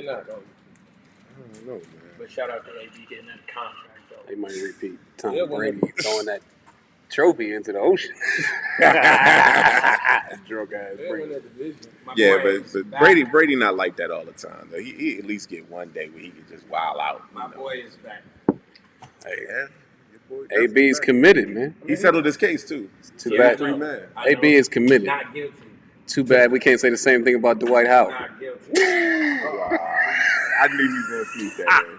they're not though. I don't know, man. But shout out to AB getting that contract though. They might repeat Tom Brady throwing that trophy into the ocean. Drunk ass Brady. Yeah, but Brady not like that all the time. Though. He at least get one day where he can just wild out. My boy is back. Hey, yeah. AB's committed, man. He settled his case too. Too bad. AB is committed. Not guilty. Too bad we can't say the same thing about Dwight Howard. Not guilty. I knew you were gonna sneak that in.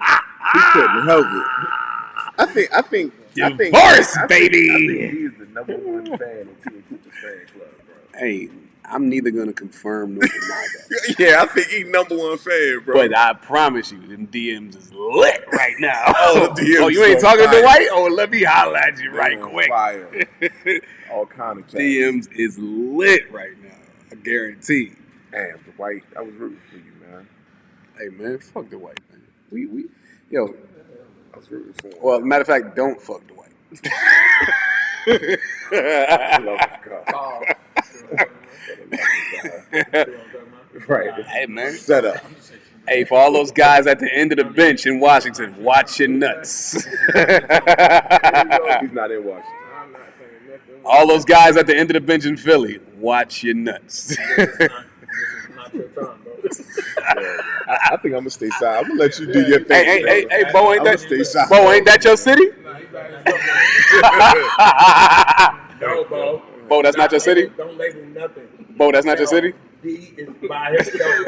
He couldn't help it. I think Divorce, baby. I think he's the number one fan of Tia Cooper's fan club, bro. Hey, I'm neither gonna confirm nor deny that. Yeah, I think he's number one fan, bro. But I promise you, them DMs is lit right now. Oh, the DMs oh, you ain't so talking fire. to Dwight? Oh, let me holler at you right quick. Fire. All kind of DMs is lit right now. I guarantee. Damn, Dwight, I was rooting for you, man. Hey, man, fuck Dwight, man. Yo. I was rooting for him. Well, matter of fact, don't fuck Dwight. I love his car. Right. Hey, man. Shut up. Hey, for all those guys at the end of the bench in Washington, watch your nuts. He's not in Washington. All those guys at the end of the bench in Philly, watch your nuts. I think I'm gonna stay silent. I'm gonna let you do your thing. Hey, Bo, ain't that your city? No, Bo. Bo, that's not your city? Don't label nothing. Bo, that's not your city? B is by himself.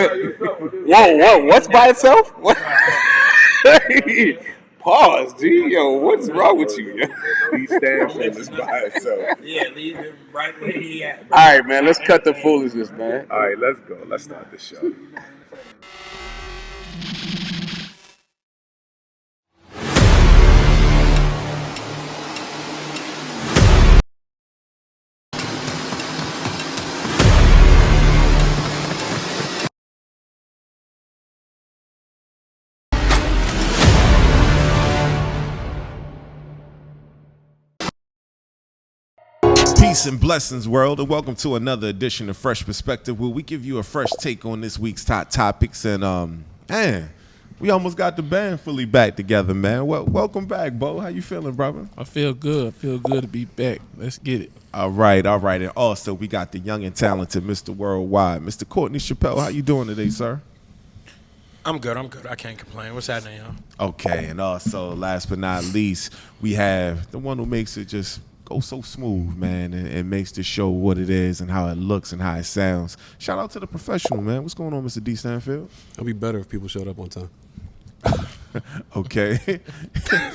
Whoa, what's by itself? What? Pause, G. Yo, what's wrong with you? He stands for this by itself. Yeah, leave him right where he at. All right, man, let's cut the foolishness, man. All right, let's go. Let's start the show. Peace and blessings, world, and welcome to another edition of Fresh Perspective, where we give you a fresh take on this week's top topics. And man, we almost got the band fully back together, man. Well, welcome back, Bo. How you feeling, brother? I feel good. I feel good to be back. Let's get it. All right. And also, we got the young and talented Mr. Worldwide, Mr. Courtney Chappelle. How you doing today, sir? I'm good. I can't complain. What's happening, y'all? Okay, and also, last but not least, we have the one who makes it just go so smooth, man, and makes the show what it is and how it looks and how it sounds. Shout out to the professional, man. What's going on, Mr. D. Stanfield? It'll be better if people showed up on time. Okay. I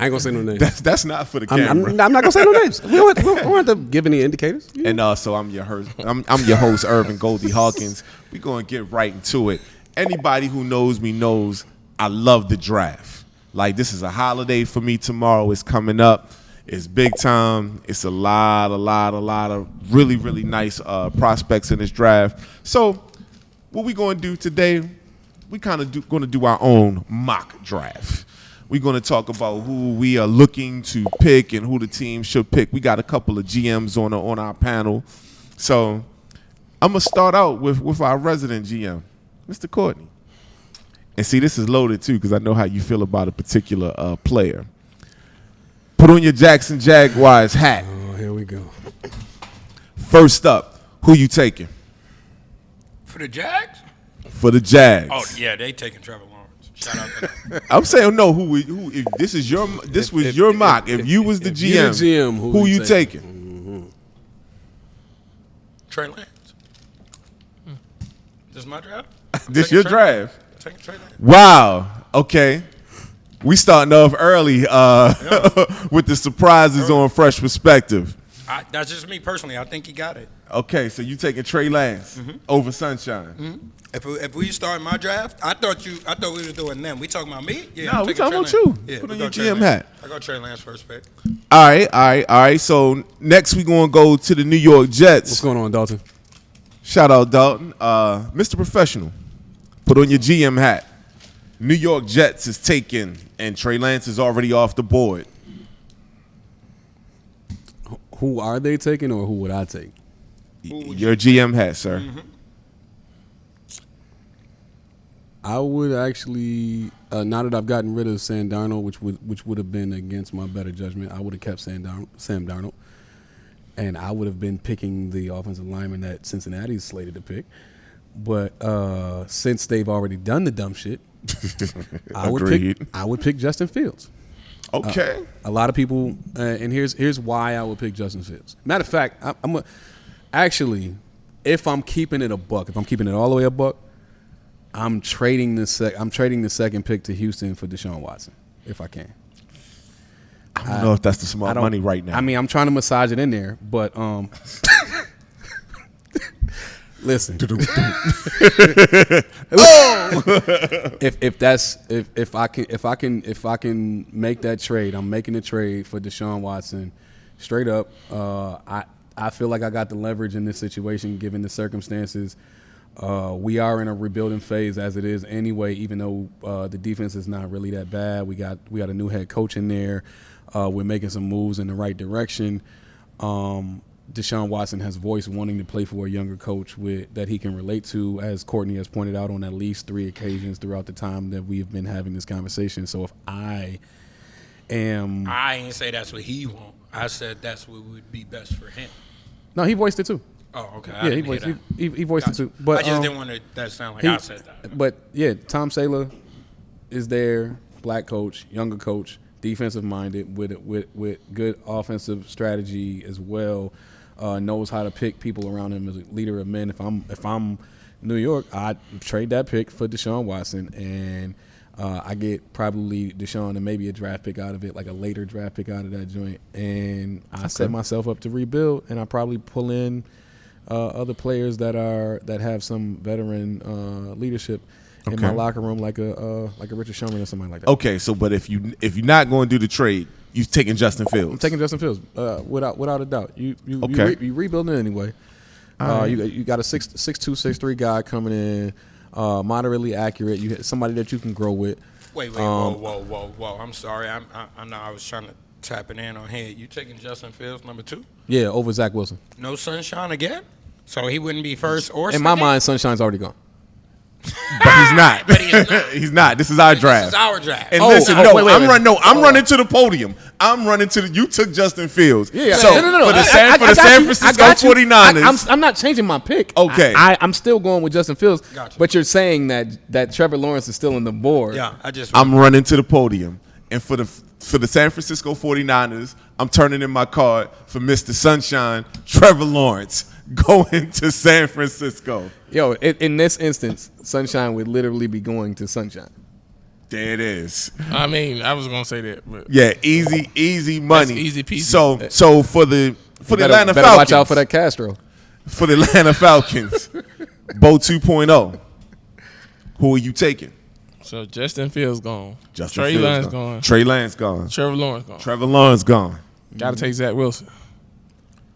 ain't gonna say no names. That's not for the camera. I'm not gonna say no names. We don't have to give any indicators. Yeah. And also, I'm your host, Irvin Goldie Hawkins. We're gonna get right into it. Anybody who knows me knows I love the draft. Like, this is a holiday for me tomorrow. It's coming up. It's big time. It's a lot of really, really nice prospects in this draft. So what we going to do today, we kind of going to do our own mock draft. We're going to talk about who we are looking to pick and who the team should pick. We got a couple of GMs on our panel. So I'm going to start out with our resident GM, Mr. Courtney. And see, this is loaded too because I know how you feel about a particular player. Put on your Jackson Jaguars hat. Oh, here we go. First up, who you taking? For the Jags? For the Jags. Oh yeah, they taking Trevor Lawrence. Shout out to them. I'm saying no. Who? If this is your mock. If you was the GM, who you taking? Mm-hmm. Trey Lance. This is my draft. This your draft. Taking Trey Lance. Wow. Okay. We starting off early with the surprises on Fresh Perspective. That's just me personally. I think he got it. Okay, so you taking Trey Lance over Sunshine? Mm-hmm. If we start my draft, I thought we was doing them. We talking about me? Yeah, no, we talking about you. Yeah, put on your GM hat. I got Trey Lance first pick. All right. So next we gonna go to the New York Jets. What's going on, Dalton? Shout out, Dalton. Mr. Professional, put on your GM hat. New York Jets is taken, and Trey Lance is already off the board. Who are they taking, or who would I take? Your GM hat, sir. Mm-hmm. I would actually, now that I've gotten rid of Sam Darnold, which would have been against my better judgment, I would have kept Sam Darnold, and I would have been picking the offensive lineman that Cincinnati's slated to pick. But since they've already done the dumb shit, I would pick Justin Fields. Okay. A lot of people, and here's why I would pick Justin Fields. Matter of fact, actually, if I'm keeping it a buck, if I'm keeping it all the way a buck, I'm trading the second pick to Houston for Deshaun Watson, if I can. I don't know if that's the smart money right now. I mean, I'm trying to massage it in there, but listen. if I can make that trade, I'm making the trade for Deshaun Watson. Straight up, I feel like I got the leverage in this situation given the circumstances. We are in a rebuilding phase as it is anyway, even though the defense is not really that bad. We got a new head coach in there. We're making some moves in the right direction. Deshaun Watson has voiced wanting to play for a younger coach that he can relate to, as Courtney has pointed out on at least 3 occasions throughout the time that we've been having this conversation. So if I ain't say that's what he want. I said that's what would be best for him. No, he voiced it too. Oh, okay. Yeah, he voiced it too. But I just didn't want that sound like I said that. But yeah, Tom Saleh is there, black coach, younger coach, defensive minded with good offensive strategy as well. Knows how to pick people around him as a leader of men. If I'm New York, I'd trade that pick for Deshaun Watson, and I get probably Deshaun and maybe a draft pick out of it, like a later draft pick out of that joint, and I set myself up to rebuild, and I probably pull in other players that have some veteran leadership in my locker room, like a Richard Sherman or somebody like that. Okay, so but if you're not going to do the trade, you're taking Justin Fields. I'm taking Justin Fields without a doubt. You rebuilding it anyway. Right. You got a 6'2", 6'3" guy coming in, moderately accurate. You had somebody that you can grow with. Wait, whoa! I'm sorry. I know I was trying to tap it in on here. You taking Justin Fields number 2? Yeah, over Zach Wilson. No Sunshine again? So he wouldn't be first or In second? my mind, Sunshine's already gone. But he's not. But he is not. He's not. This is our draft. This is our draft. And Oh, listen, oh, wait, I'm running to the podium. I'm running to the. You took Justin Fields. Yeah. So No. for the San Francisco 49ers. I'm not changing my pick. Okay. I'm still going with Justin Fields. Gotcha. But you're saying that Trevor Lawrence is still on the board. Yeah, I'm running to the podium, and for the San Francisco 49ers, I'm turning in my card for Mr. Sunshine, Trevor Lawrence, going to San Francisco. Yo, in this instance, Sunshine would literally be going to Sunshine. There it is. I mean, I was gonna say that, but Yeah, easy money. That's easy peasy. So for the Atlanta better Falcons, watch out for that Castro. For the Atlanta Falcons, Bo 2.0. Who are you taking? so Justin Fields gone. Justin Trey Fields Lance gone. Trey Lance gone. Trevor Lawrence gone. Trevor Lawrence gone. Got to take Zach Wilson.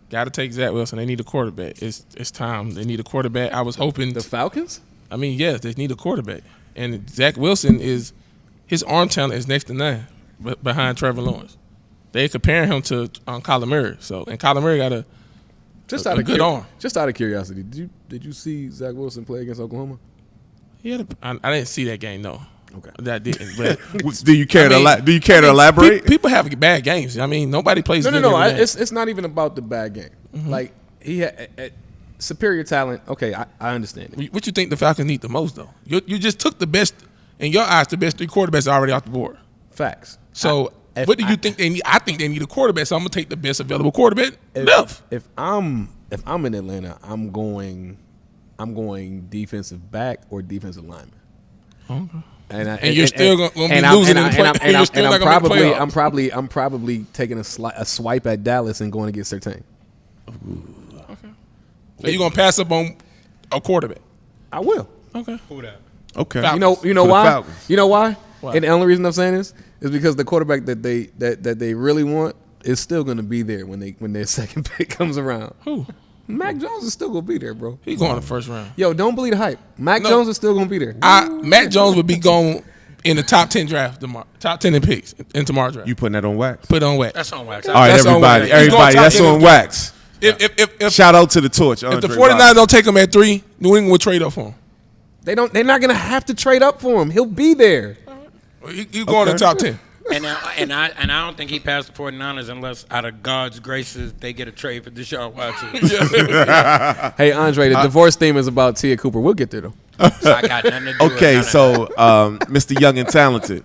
Got to take Zach Wilson. They need a quarterback. It's time. They need a quarterback. I was hoping. The Falcons? I mean, yes, they need a quarterback. And Zach Wilson his arm talent is next to none behind Trevor Lawrence. They comparing him to Kyler Murray. And Kyler Murray got a good arm. Just out of curiosity, did you see Zach Wilson play against Oklahoma? I didn't see that game, no. Okay. That didn't. But Do you care to elaborate? People have bad games. I mean, nobody plays good No. every game. It's not even about the bad game. Mm-hmm. Like, he had superior talent. Okay, I understand it. What you think the Falcons need the most, though? You just took the best, in your eyes, the best 3 quarterbacks already off the board. Facts. So what do you think they need? I think they need a quarterback, so I'm going to take the best available quarterback left. If I'm in Atlanta, I'm going defensive back or defensive lineman. Okay. And you're still going to be losing in the play. And you're still not going to make the playoffs. I'm probably taking a swipe at Dallas and going to get Surtain. Okay. So you're going to pass up on a quarterback? I will. Okay. Who that? Okay. Falcons. You know For the why? Falcons. You know why? Why? And the only reason I'm saying this is because the quarterback that they really want is still going to be there when their second pick comes around. Who? Mac Jones is still going to be there, bro. He going in the first round. Yo, don't believe the hype. Mac Jones is still going to be there. Matt Jones would be going in the top 10 draft tomorrow. Top 10 in picks in tomorrow's draft. You putting that on wax? Put it on wax. That's on wax. All right, That's on wax. He's going top that's 10 on in wax. If Shout out to the torch. if the Andre 49ers Roberts. don't take him at 3, New England will trade up for him. They're not gonna have to trade up for him. He'll be there. You go in the top 10. And I don't think he passed the 49ers unless out of God's graces they get a trade for Deshaun Watson. Hey, Andre, the divorce theme is about Tia Cooper. We'll get there though. So I got nothing to do with Okay, none of so Mr. Young and Talented,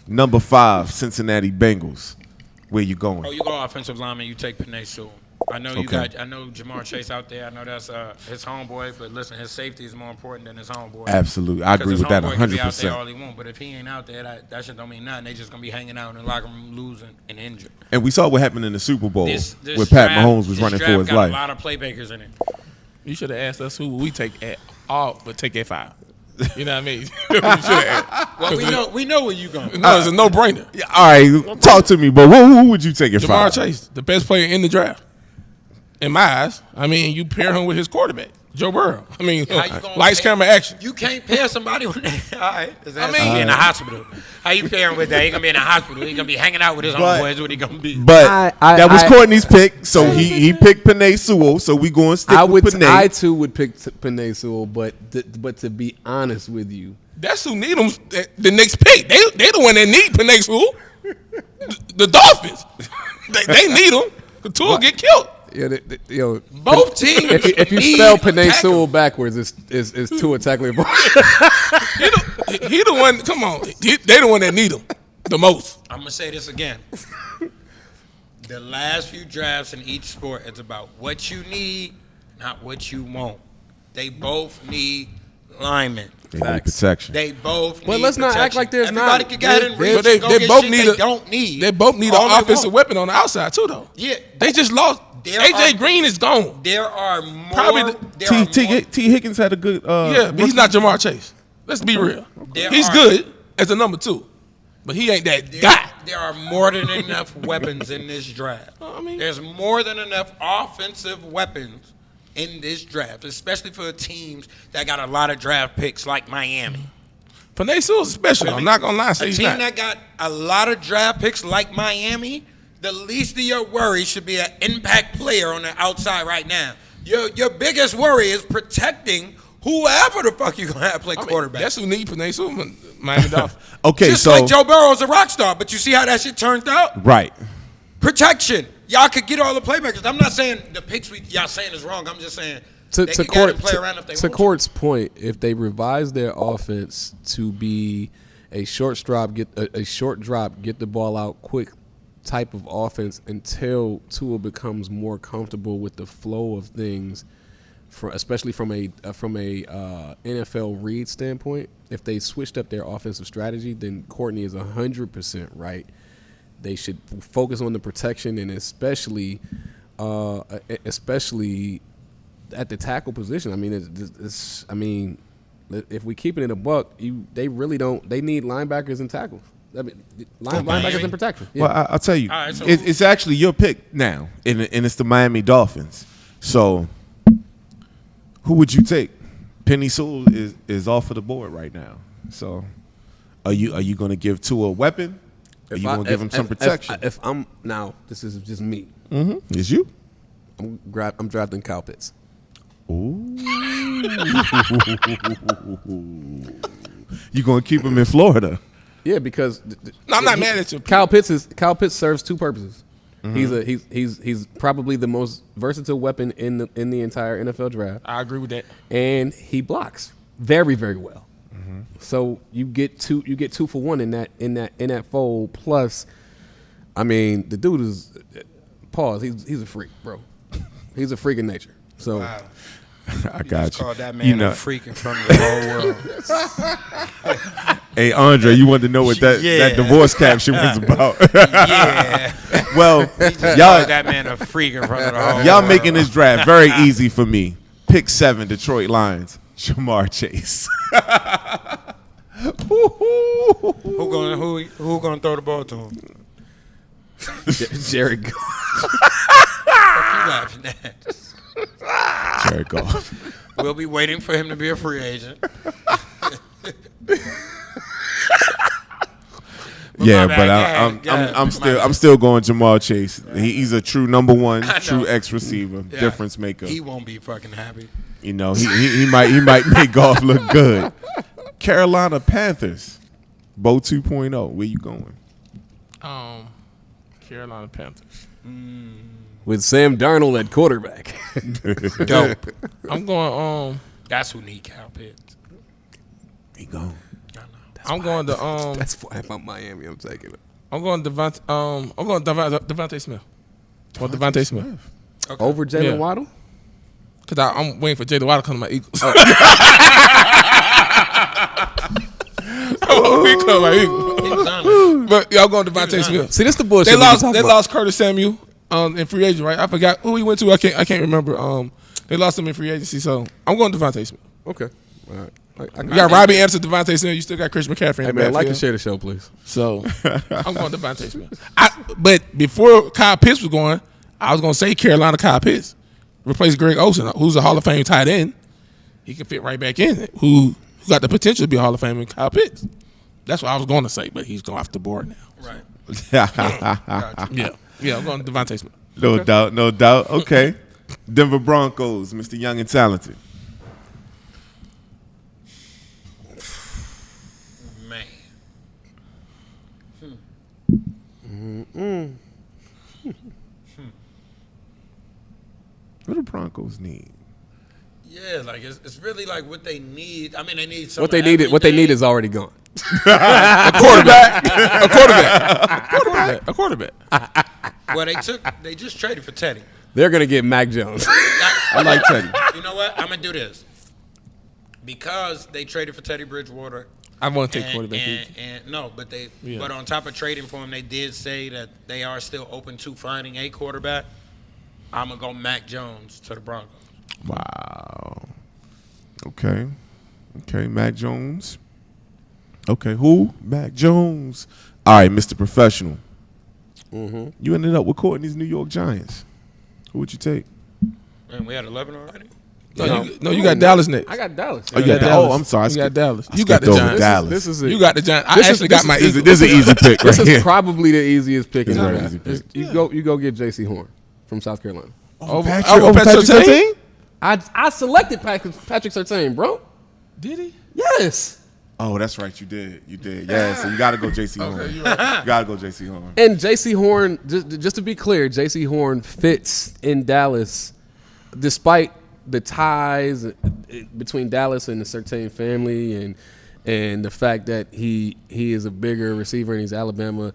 number 5, Cincinnati Bengals. Where you going? Oh, you go offensive lineman. You take Penei Sewell. I know you Okay. got. I know Jamar Chase out there. I know that's his homeboy. But listen, his safety is more important than his homeboy. Absolutely, I agree His with that homeboy can be out there 100%. all he want, but if he ain't out there, that shit don't mean nothing. They just gonna be hanging out in the locker room, losing and injured. And we saw what happened in the Super Bowl This where Pat draft- Mahomes was this running for draft his got life. a lot of playmakers in it. You should have asked us who we take at all, but take at 5. You know what I mean? You should have asked. Well, we know where you going. No, it's a no-brainer. Yeah, all right, talk to me, but who would you take at Jamar 5? Chase, the best player in the draft. In my eyes, I mean, you pair him with his quarterback, Joe Burrow. I mean, How you gonna lights, pair- camera, action. You can't pair somebody with that. All right. His ass I mean- gonna be in the hospital. How you pairing with that? He gonna be in the hospital. He gonna be hanging out with his But- homeboys. What he gonna be? But I- that was I- Courtney's pick, so he picked Penei Sewell, so we going to stick with Penei. I too would pick Penei Sewell, but to be honest with you, That's who need him. The next pick. They the one that need Penei Sewell. The Dolphins. they need him. The two will get killed. yo, Both teams. if you need spell a Penei tackle. Sewell backwards, it's Tua Tagovailoa. He the one. Come on. They the one that need him the most. I'm gonna say this again. The last few drafts in each sport, it's about what you need, not what you want. They both need linemen. They need protection. They both. But need let's not act protection. like there's Everybody not. can go ahead and There- reach. But and go get shit they don't need. They both need All an they offensive want. weapon on the outside too, though. Yeah. They just lost. There AJ are- Green is gone. There are more. Probably the- there are more- T. Higgins had a good. Yeah, but he's not Jamar Chase. Let's be real. There He's are- good as a number 2, but he ain't that guy. There are more than enough weapons in this draft. I mean- There's more than enough offensive weapons in this draft, especially for teams that got a lot of draft picks like Miami. Penei Sewell's special. I'm not gonna lie. Say A he's team not. that got a lot of draft picks like Miami, the least of your worry should be an impact player on the outside right now. Your biggest worry is protecting whoever the fuck you gonna have play I mean, quarterback. that's who need Penei Sewell. Miami Dolphins. Okay, Just so like Joe Burrow's a rock star, but you see how that shit turned out? right. Protection. Y'all could get all the playmakers. I'm not saying the picks y'all saying is wrong. I'm just saying to they can go ahead and play to, around if they to want Court's point, if they revise their offense to be a short drop, get the ball out quick type of offense until Tua becomes more comfortable with the flow of things, especially from a NFL read standpoint. If they switched up their offensive strategy, then Courtney is 100% right. They should focus on the protection and especially at the tackle position. I mean, if we keep it in a buck, they really don't. They need linebackers and tackles. I mean, linebackers and protection. Yeah. Well, I'll tell you, All right, so it's actually your pick now, and it's the Miami Dolphins. So, who would you take? Penei Sewell is off of the board right now. So, are you going to give Tua a weapon? Are you going to give him some protection? If I'm now, this is just me. Is you? I'm drafting Kyle Pitts. Ooh. You going to keep him in Florida? Yeah, because No, I'm not mad at you. Kyle Pitts serves two purposes. He's probably the most versatile weapon in the entire NFL draft, I agree with that. and he blocks very, very well. So you get two for one in that fold. Plus, I mean, the dude is pause. He's a freak, bro. He's a freak in nature. So Wow. I got you. Called that man a freak in front of the whole world. Hey, Andre, you wanted to know what that Yeah. divorce caption was about? Yeah. Well, Called y'all that man a freak in front of the whole y'all world. making this draft very easy for me. Pick 7, Detroit Lions, Jamar Chase. Who gonna throw the ball to him? Jared Goff. You laughing at? Jared Goff. We'll be waiting for him to be a free agent. Yeah, my but bad. Go ahead. I'm still going Jamar Chase. He's a true number one, I know. true X receiver, Yeah. difference maker. He won't be fucking happy. You know, he might make golf look good. Carolina Panthers, Bo 2.0. Where you going? Carolina Panthers. With Sam Darnold at quarterback. Dope. I'm going. That's who need Kyle Pitts. He gone. I'm going to. That's why I'm Miami. I'm taking it. I'm going Devontae. I'm going Devontae Smith. Or Devontae Smith. Okay. Over Jalen Yeah. Waddle? Because I'm waiting for Jalen Waddle to come to my Eagles. But y'all going Devontae Smith. See, this the bullshit. They we lost. talk They about. lost Curtis Samuel in free agent, right? I forgot who he went to. I can't remember. They lost him in free agency, so I'm going Devontae Smith. Okay. All right. I You got Robbie Anderson, Devontae Smith. You still got Chris McCaffrey in Hey, the man, I'd like to backfield. share the show, please. So I'm going Devontae Smith. But before Kyle Pitts was going, I was going to say Carolina Kyle Pitts. Replace Greg Olsen, who's a Hall of Fame tight end. He can fit right back in. Who got the potential to be a Hall of Fame in Kyle Pitts. That's what I was going to say, but he's going off the board now. Right. Yeah, I'm going Devontae Smith. No doubt, no doubt. Okay. Denver Broncos, Mr. Young and Talented. Man. What do Broncos need? Yeah, like it's really like what they need. I mean, they need some What they need is already gone. A quarterback. Well, they just traded for Teddy. They're going to get Mac Jones. I like Teddy. You know what? I'm gonna do this because they traded for Teddy Bridgewater. I want to take quarterback. And no, but Yeah. but on top of trading for him, they did say that they are still open to finding a quarterback. I'm gonna go Mac Jones to the Broncos. Wow. Okay. Mac Jones. Okay, who? Mac Jones. All right, Mr. Professional. You ended up with Courtney's New York Giants. Who would you take? And we had 11 already. No, you got Dallas next. I got Dallas. Oh, you got Dallas. Oh, I'm sorry. You got Dallas. I You got skipped the over Giants. Dallas. This is it. You got the Giants. I This is- actually got this my is- Eagles. This is an easy pick right This is here. probably the easiest pick in the It's a draft. easy pick. You go get J.C. Horn from South Carolina. Over Patrick Patrick Surtain? I selected Patrick Surtain, bro. Did he? Yes. Oh, that's right. You did. Yeah, so you got to go J.C. Horn. You got to go J.C. Horn. And J.C. Horn, just to be clear, J.C. Horn fits in Dallas despite the ties between Dallas and the Surtain family and the fact that he is a bigger receiver and he's Alabama.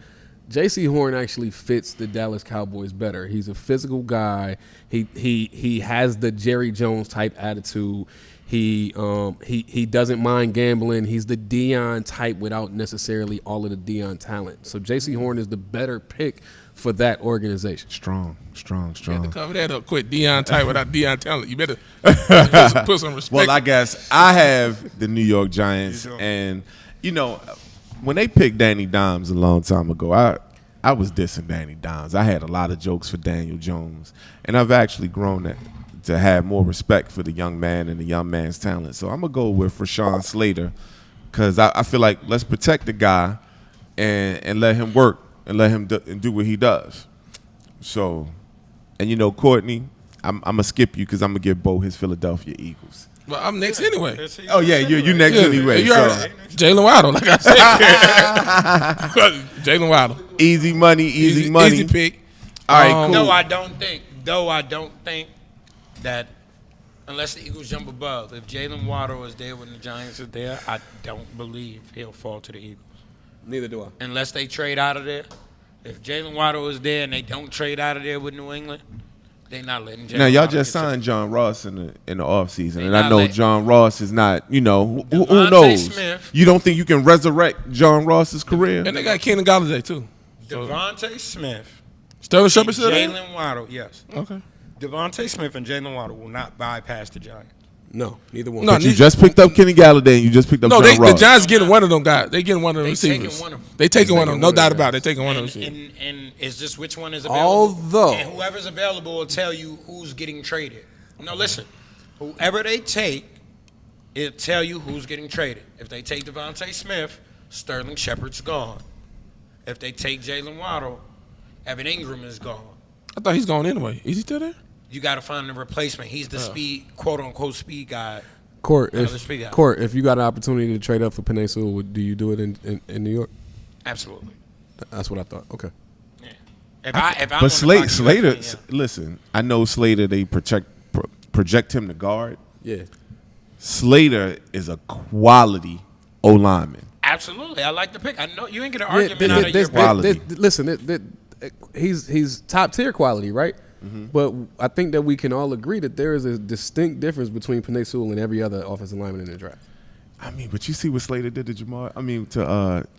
J.C. Horn actually fits the Dallas Cowboys better. He's a physical guy. He has the Jerry Jones type attitude. He doesn't mind gambling. He's the Deion type without necessarily all of the Deion talent. So J.C. Horn is the better pick for that organization. Strong. You have to cover that up quick. Deion type without Deion talent. You better put some respect. Well, I guess I have the New York Giants, and when they picked Danny Dimes a long time ago, I was dissing Danny Dimes. I had a lot of jokes for Daniel Jones, and I've actually grown to have more respect for the young man and the young man's talent. So I'm gonna go with Rashawn Slater because I feel like let's protect the guy and let him work and let him do what he does. So, and Courtney, I'm gonna skip you because I'm gonna give Bo his Philadelphia Eagles. Well, I'm next anyway. Oh yeah, you next anyway. You So. Jalen Waddle, like I said. Jalen Waddle. Easy money. Easy pick. All right, cool. Though I don't think that unless the Eagles jump above, if Jalen Waddle is there when the Giants are there, I don't believe he'll fall to the Eagles. Neither do I. Unless they trade out of there. If Jalen Waddle is there and they don't trade out of there with New England, they're not letting Jalen Now y'all Waddle just get to- signed John Ross in the offseason, They and I not know let- John Ross is not. Who Devontae knows? Smith. You don't think you can resurrect John Ross's career? And they got Kenan Galladay, too. Devontae Smith, Sterling Shepard still there? Jalen Waddle, yes. Okay. Devontae Smith and Jalen Waddle will not bypass the Giants. No, neither one. No, But you just picked up Kenny Galladay, and you just picked up No, John the Ross. Giants getting one of them guys. They getting one of them They taking receivers. one of them. They taking one of them. No one of doubt them about it. They taking one of them And, receivers. and it's just which one is available. Although- And whoever's available will tell you who's getting traded. No, listen. Whoever they take, it'll tell you who's getting traded. If they take Devontae Smith, Sterling Shepard's gone. If they take Jalen Waddle, Evan Ingram is gone. I thought he's gone anyway. Is he still there? you got to find a replacement. He's the speed, quote unquote, speed guy. Court, let's speak out. if you got an opportunity to trade up for Penei Sewell, do you do it in New York? Absolutely. That's what I thought. Okay. Yeah. If I'm But on Slater, the Bucks, listen, I know Slater, they project him to guard. Yeah. Slater is a quality O-lineman. absolutely. I like the pick. I know you ain't get an Yeah, argument out of your quality. Listen, he's top tier quality, right? Mm-hmm. But I think that we can all agree that there is a distinct difference between Penei Sewell and every other offensive lineman in the draft. I mean, but you see what Slater did to Chase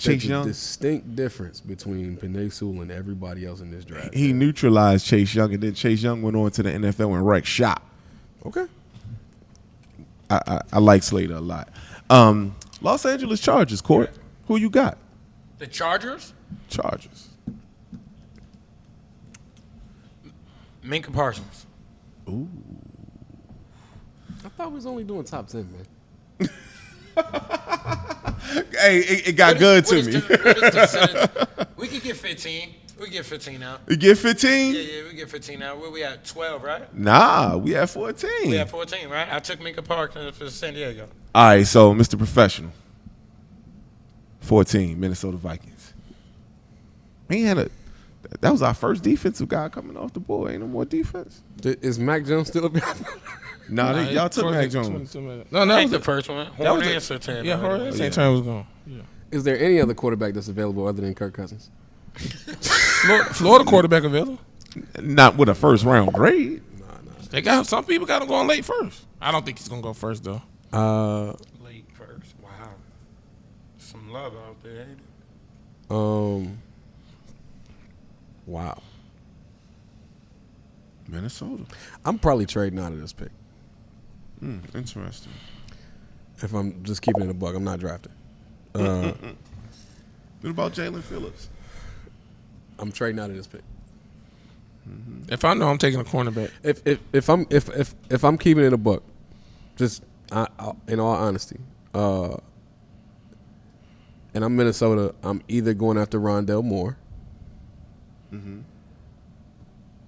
There's a Young? distinct difference between Penei Sewell and everybody else in this draft. He neutralized Chase Young, and then Chase Young went on to the NFL and wrecked shop. Okay. I like Slater a lot. Los Angeles Chargers, Court. Who you got? The Chargers, Chargers. Minka Parsons. I thought we was only doing top 10, man. Hey, it got good to me. We could get 15. We get 15 out. You get 15? Yeah, we get 15 out. Where we at? 12, right? Nah, we at 14. We at 14, right? I took Minka Parsons for San Diego. All right, so Mr. Professional. 14, Minnesota Vikings. That was our first defensive guy coming off the board. Ain't no more defense. Is Mac Jones still available? Y'all took Mac Jones. No, That that was was the first one. that was Horn the- and Sertan. Yeah, Horn St. Turn was gone. Yeah. Is there any other quarterback that's available other than Kirk Cousins? Florida quarterback available. Not with a first round grade. They got some people got him going late first. I don't think he's gonna go first though. Late first. Wow. Some love out there, ain't it? Wow. Minnesota. I'm probably trading out of this pick. Interesting. If I'm just keeping it a buck, I'm not drafting. What about Jalen Phillips? I'm trading out of this pick. If I know I'm taking a cornerback, If I'm keeping it a buck, just in all honesty, and I'm Minnesota, I'm either going after Rondell Moore,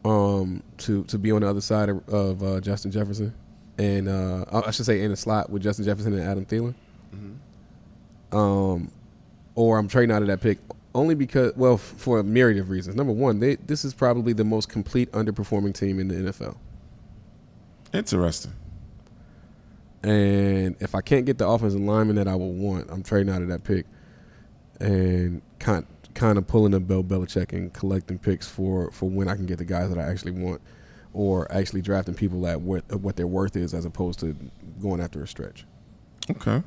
to be on the other side of Justin Jefferson, and I should say in the slot with Justin Jefferson and Adam Thielen, or I'm trading out of that pick. Only because, well, for a myriad of reasons. Number one, this is probably the most complete underperforming team in the NFL. Interesting. And if I can't get the offensive lineman that I would want, I'm trading out of that pick and kind of pulling a Bill Belichick and collecting picks for when I can get the guys that I actually want, or actually drafting people at what their worth is as opposed to going after a stretch. Okay.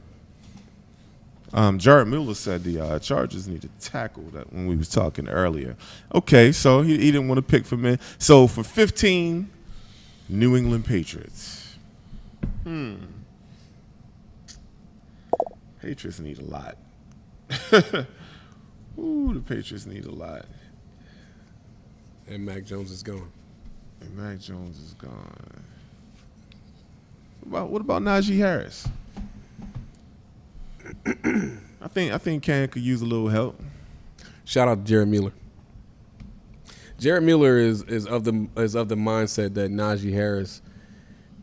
Jared Mueller said the Chargers need to tackle that when we was talking earlier. Okay, so he didn't want to pick for men. So for 15, New England Patriots. Patriots need a lot. Ooh, the Patriots need a lot. And Mac Jones is gone. And Mac Jones is gone. What about Najee Harris? I think Cam could use a little help. Shout out to Jared Mueller. Jared Mueller is of the mindset that Najee Harris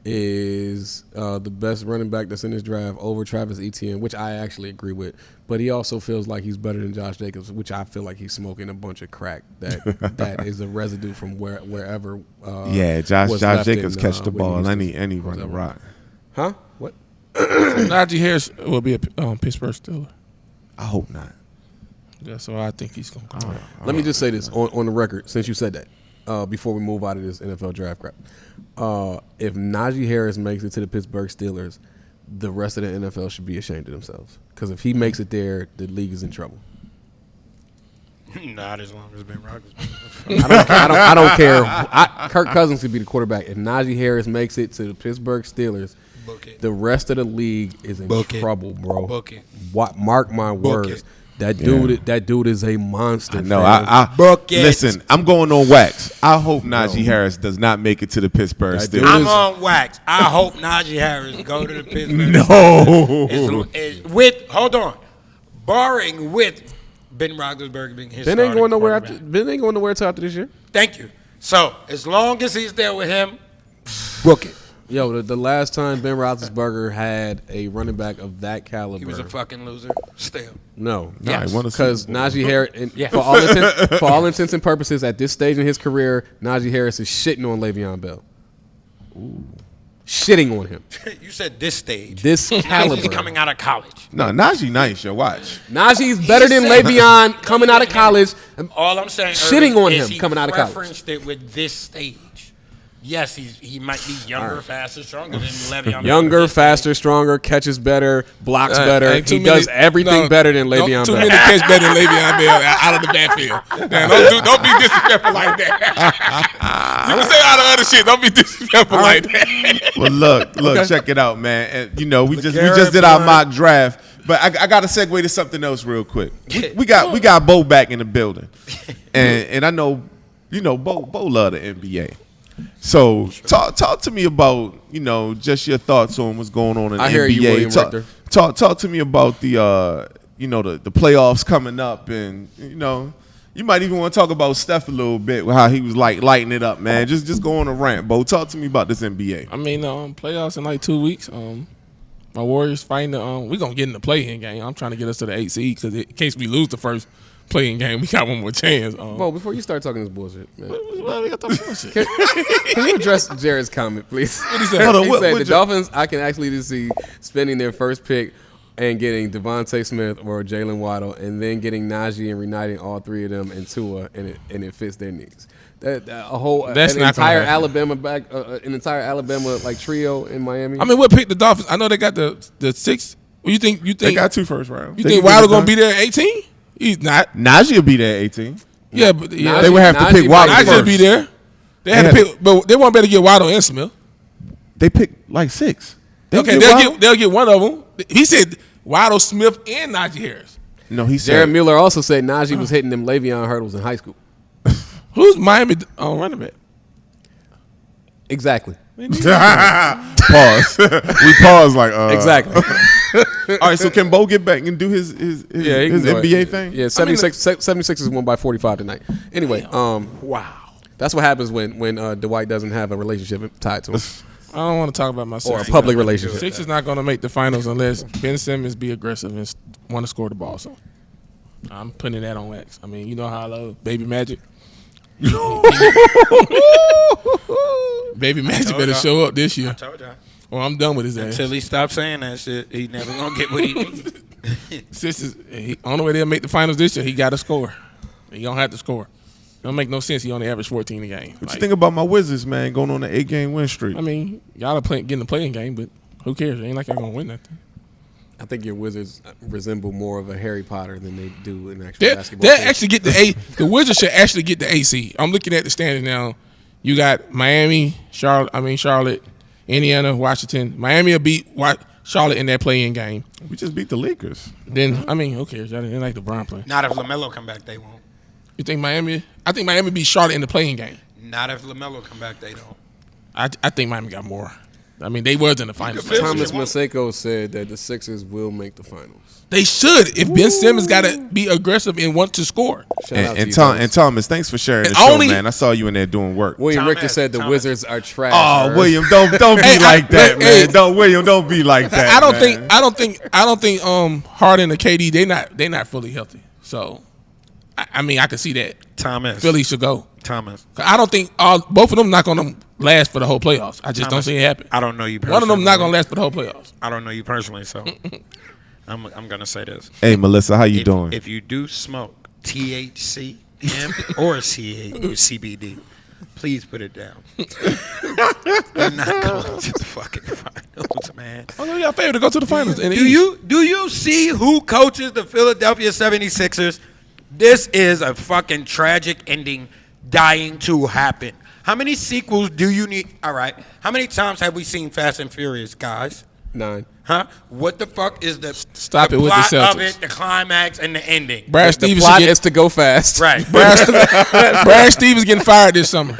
is the best running back that's in this draft over Travis Etienne, which I actually agree with. But he also feels like he's better than Josh Jacobs, which I feel like he's smoking a bunch of crack that is a residue from wherever. Josh Jacobs catch the ball and he run the rock. Huh? What? Najee Harris will be a Pittsburgh Steeler. I hope not. Yeah, so I think he's gonna go. Let me just say this on the record, since you said that, before we move out of this NFL draft crap. If Najee Harris makes it to the Pittsburgh Steelers, the rest of the NFL should be ashamed of themselves. Because if he makes it there, the league is in trouble. Not as long as Ben Roethlisberger. I don't care. Kirk Cousins could be the quarterback. If Najee Harris makes it to the Pittsburgh Steelers, Book it. the rest of the league is in Book it. trouble, bro. Book it. Mark my words. it. That dude is a monster. No, fam. Book it. Listen, I'm going on wax. I hope Najee Harris does not make it to the Pittsburgh That dude Steelers. I'm on wax. I hope Najee Harris go to the Pittsburgh. No. Hold on. Barring with Ben Roethlisberger being his Ben ain't starting going nowhere quarterback. after. Ben ain't going nowhere until after this year. Thank you. So as long as he's there with him, Book it. Yo, the last time Ben Roethlisberger had a running back of that caliber, He was a fucking loser. Still. no, Nah, he won a because Super Bowl. Najee Harris, Yeah. for all intents and purposes, at this stage in his career, Najee Harris is shitting on Le'Veon Bell. Shitting on him. You said this stage. This caliber. He's coming out of college. No, Najee nice, yo. Watch. Najee's better than said- Le'Veon coming out of college. All I'm saying, Shitting Irvin, on is him he coming out of college. referenced it with this stage. Yes, he might be younger, faster, stronger than Le'Veon. Younger, This faster, stronger, catches better, blocks better. Ain't too He does many- everything no, better than Le'Veon Too Bell. many catch better than Le'Veon Bell out of the backfield. Now, don't be disrespectful like that. You can say all the other shit. Don't be disrespectful like that. Well, look, check it out, man. And, you know, we just did our mock draft, but I got to segue to something else real quick. We got Bo back in the building, and I know, you know, Bo love the NBA. So talk to me about, you know, just your thoughts on what's going on in the I hear NBA. you, William Richter. Talk to me about the you know, the playoffs coming up, and you know, you might even want to talk about Steph a little bit with how he was like lighting it up, man. Just go on a rant, Bo. Talk to me about this NBA. I mean, playoffs in like 2 weeks. My Warriors fighting we're gonna get in the play-in game. I'm trying to get us to the 8 seed because in case we lose the first play-in game, we got one more chance. Bo, before you start talking this bullshit, man, Well, we got the bullshit. can you address Jared's comment, please? What he said? Hold on, He what said the you- Dolphins, I can actually just see spending their first pick and getting Devontae Smith or Jalen Waddle, and then getting Najee and reuniting all three of them and Tua, and it fits their needs. That That's an not gonna entire happen. Alabama an entire Alabama like trio in Miami. I mean, we'll pick the Dolphins. I know they got the 6. You think They got 2 first rounds. you think Waddle gonna be there at 18? He's not. Najee will be there at 18. Yeah, but yeah, They would have to Najee pick Waddle I first. should be there. They had to pick, but they won't better get Waddle and Smith. They picked like 6. Okay, they'll get one of them. He said Waddle, Smith, and Najee Harris. No, he said Jared Mueller also said Najee was hitting them Le'Veon hurdles in high school. Who's Miami running back? Exactly. pause. We pause like Exactly. All right, so can Bo get back and do his he can go NBA ahead. thing? Yeah, 76ers won by 45 tonight. Anyway, Wow. that's what happens when Dwight doesn't have a relationship tied to him I don't want to talk about my or a Sixers. public relationship. Sixers not going to make the finals unless Ben Simmons be aggressive and want to score the ball. So I'm putting that on wax. I mean, you know how I love Baby Magic. Baby Magic better show up this year, Told y'all. or I'm done with his ass. Until he stops saying that shit, he never gonna get what he needs. Sixers, only way they'll make the finals this year, he got to score. He don't have to score. It don't make no sense. He only averaged 14 a game. What you think about my Wizards, man, going on an 8-game win streak? I mean, y'all are getting the playing game, but who cares? It ain't like y'all gonna win nothing. I think your Wizards resemble more of a Harry Potter than they do an actual basketball. They team. actually get the Wizards should actually get the AC. I'm looking at the standings now. You got Miami, Charlotte, Indiana, Washington. Miami will beat Charlotte in that play-in game. We just beat the Lakers. Then who cares? Y'all didn't like LeBron play. Not if LaMelo come back, they won't. You think Miami? I think Miami beat Charlotte in the play-in game. Not if LaMelo come back, they don't. I think Miami got more. I mean, they was in the finals. feel- Thomas Won't. Maseko said that the Sixers will make the finals. They should if Ben Simmons got to be aggressive and want to score. Shout out to And you, Thomas, thanks for sharing the And show, only- man. I saw you in there doing work. William Thomas, Richter said the Thomas. Wizards are trash. Oh, Irv. William, don't be Hey, like that, hey, man. Don't be like that. I don't man. think Harden and KD they not fully healthy. So I mean I can see that Thomas. Philly should go. Thomas. I don't think both of them not going to last for the whole playoffs. I just don't see it happen. I don't know you personally. One of them not going to last for the whole playoffs. I don't know you personally, so I'm going to say this. Hey, Melissa, how you doing? If you do smoke THC or CBD, please put it down. You're not going to the fucking finals, man. Oh, no, y'all favorite to go to the finals. And Do you see who coaches the Philadelphia 76ers? This is a fucking tragic ending dying to happen. How many sequels do you need? All right. How many times have we seen Fast and Furious, guys? 9. Huh? What the fuck is the Stop it with the plot of Celtics. it, the climax, and the ending? Brad The Stevens plot should get, is to go fast. Right. Brad Stevens getting fired this summer.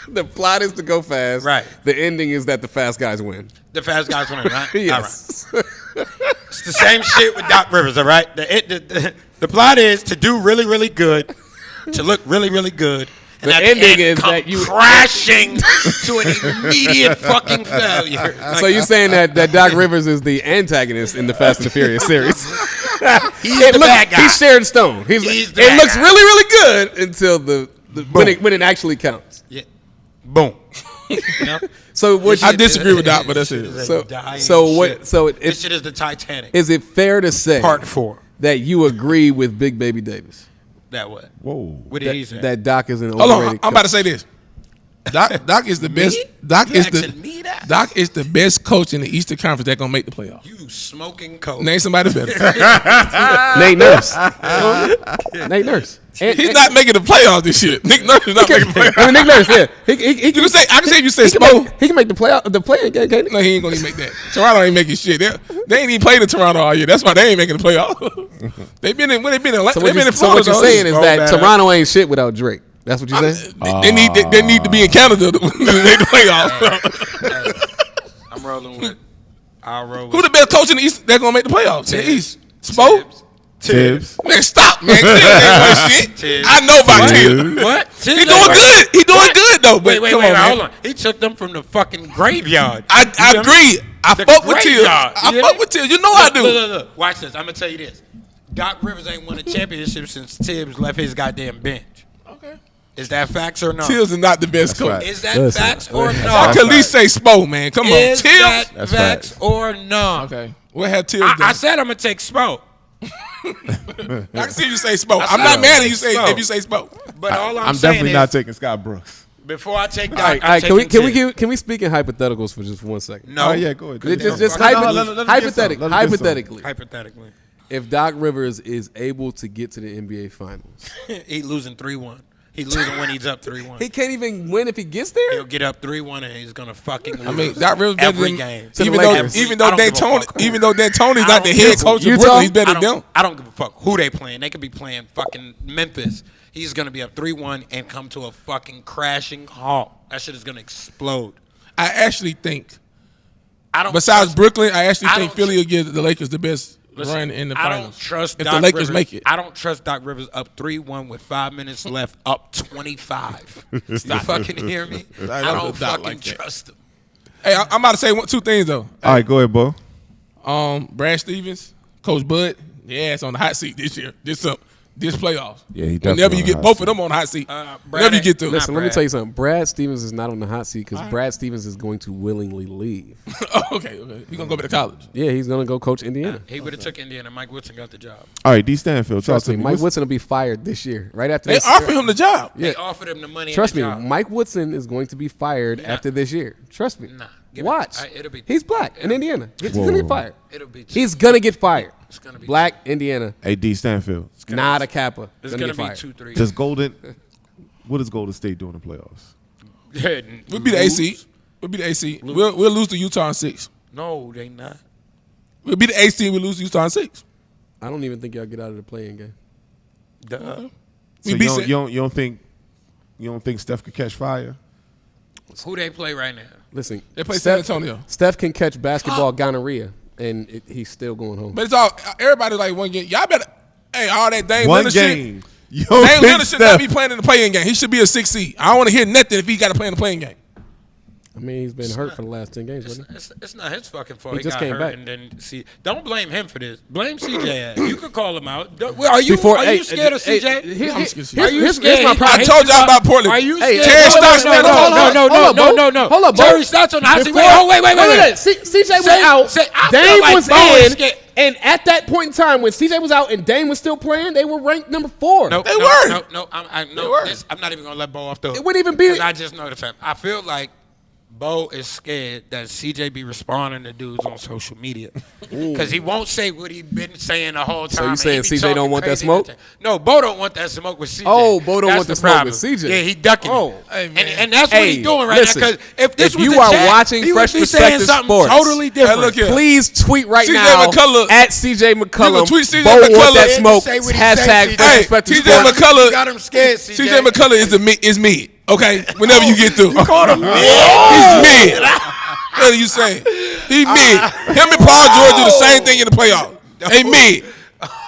The plot is to go fast. Right. The ending is that the fast guys win. The fast guys winning, right? Yes. All right. It's the same shit with Doc Rivers, all right? The plot is to do really, really good, to look really, really good, And at ending the end is come that you crashing to an immediate fucking failure. So you're saying that Doc Rivers is the antagonist in the Fast and the Furious series? He's the bad guy. He's Sharon Stone. He's the it bad looks guy. really, really good until when it actually counts. Yeah. Boom. Yep. So what? I disagree with that, but that's it. This shit is the Titanic. Is it fair to say Part 4. that you agree with Big Baby Davis? That what? Whoa. What did he say? That Doc is an Hold on, overrated I'm about to coach? say this. Doc is the best. You asking me that? Doc is the best coach in the Eastern Conference that gonna make the playoffs. You smoking coke. Name somebody better. Nate Nurse. Nate Nurse. He's not making the playoffs this year. Nick Nurse is not making the playoffs. I mean, Nick Nurse, yeah. I can say if you say he can Spo. He can make the playing game, can't he? No, he ain't gonna even make that. Toronto ain't making shit. They ain't even played in Toronto all year. That's why they ain't making the playoffs. They've been in Florida. So what you're saying is that Toronto ain't shit without Drake. That's what you're saying? They need to be in Canada to make the playoffs. I'm rolling with. I'll roll with. Who the best coach in the East that gonna make the playoffs? In the East? Spo? Tibbs. Man, stop, man. Tibbs ain't shit. Tibbs. I know about Tibbs. What? He doing good. He doing good though. But Wait, come on, man. hold on. He took them from the fucking graveyard. I agree. I The fuck with Tibbs. graveyard. I You fuck hear with me? Tibbs. You know I do. Look. Watch this. I'm gonna tell you this. Doc Rivers ain't won a championship since Tibbs left his goddamn bench. Okay. Is that facts or no? Tibbs is not the best coach. right. Is that Listen, facts or no? I could at least say Spo, man. Come on. Is Tibbs. that That's facts facts. or no? Okay. What have Tibbs I done? said I'm gonna take Spo. I can see you say Spo. I'm said not mad at you Spo. if you say Spo. But all I'm I'm saying definitely is, not taking Scott Brooks. before I take Doc, All right, I'm taking Tibbs. can we speak in hypotheticals for just 1 second? No. Oh, yeah, go ahead. Just No, let him get some. hypothetically, Hypothetically, if Doc Rivers is able to get to the NBA Finals, he losing 3-1. He losing when he's up 3-1. he can't even win if he gets there. He'll get up 3-1 and he's gonna fucking lose. I mean, Doc Rivers better every than game. To the even Lakers. though I don't give a fuck. Even though D'Antoni's I not the don't head give a coach of Utah? Brooklyn, he's better than them. I don't give a fuck who they playing. They could be playing fucking Memphis. He's gonna be up 3-1 and come to a fucking crashing halt. That shit is gonna explode. I actually think, I don't. besides trust, Brooklyn, I actually I think don't Philly will give the Lakers the best listen, run in the I finals. don't trust if Doc the Lakers Rivers, make it. I don't trust Doc Rivers up 3-1 with 5 minutes left, up 25. You fucking hear me? I don't Doc fucking like that. trust him. Hey, I'm about to say two things though. All right, go ahead, Bo. Brad Stevens, Coach Bud, yeah, it's on the hot seat this year. This playoffs. Yeah, he Whenever definitely you on get the both hot of them on the hot seat. Brad Whenever you get through. Listen, let me Brad. tell you something. Brad Stevens is not on the hot seat because Brad Stevens is going to willingly leave. okay. He's gonna go back to college. Yeah, he's going to go coach Indiana. He would have took Indiana. Mike Woodson got the job. All right, D. Stanfield, talk Trust to me, me. Mike What's- Woodson will be fired this year, right after They this. offer him the job. Yeah. They offered him the money. Trust and me, the job. Mike Woodson is going to be fired after this year. Trust me. Nah, give it- Watch. it'll be- He's black in Indiana. He's going to get fired. It'll be. He's going to get fired. It's gonna be Black Indiana, Hey, D. Stanfield. not a Kappa. It's Gonna gonna get be fired. 2-3. Does what does Golden State do in the playoffs? We'll be the AC. We'll be the AC. We'll lose to Utah in 6. No, they not. We'll be the AC. We'll lose to Utah in 6. I don't even think y'all get out of the playing game. Duh. So We you beat don't think Steph could catch fire? Who they play right now? Listen, They play San Antonio. Steph can catch basketball gonorrhea, and he's still going home. But it's all everybody like one game. Y'all better. Hey, all that Dame One Lillard game. You shit. don't Dame think Lillard should not Steph? be playing in the playing game. He should be a 6 seed. I don't want to hear nothing if he got to play in the playing game. I mean, he's been hurt for the last 10 games, wasn't he? It's not his fucking fault. He He just got came hurt back. and then see. Don't blame him for this. Blame CJ. You could call him out. Are you Hey, scared of hey, CJ? I'm scared of Are you here's scared? my problem. I told y'all about Portland. Are you Hey, scared? Terry Stotts, man, hold on. No. Hold up, Bo. Terry Stotts on the hot seat. Before- Wait. CJ was out. I feel Dame like was Bo is in. scared. And at that point in time, when CJ was out and Dame was still playing, they were ranked number 4. No, They were. No, were. I'm not even gonna let Bo off the hook. It wouldn't even be. 'Cause I just know the fact. I feel like Bo is scared that CJ be responding to dudes on social media because he won't say what he been saying the whole time. you and saying he be CJ talking don't want that crazy smoke? No, Bo don't want that smoke with CJ. Oh, Bo don't That's want the smoke problem. with CJ. Yeah, he ducking Oh. it. Hey, man. And that's what Hey, he's doing right listen, now. Because if this if was you the are chat, watching he Fresh would be saying Perspective something Sports, totally different. Hey, look here. Please tweet right CJ now McCullough. at CJ McCullum. tweet CJ Bo want McCullough. that smoke. Say what he Hashtag say, Fresh Hey, Perspective CJ Sports. McCullough. You got him scared, CJ. CJ McCullough is mid. Okay, whenever you get through. You called him mid? He's mid. What are you saying? He mid. Him and Paul George do the same thing in the playoffs. They mid.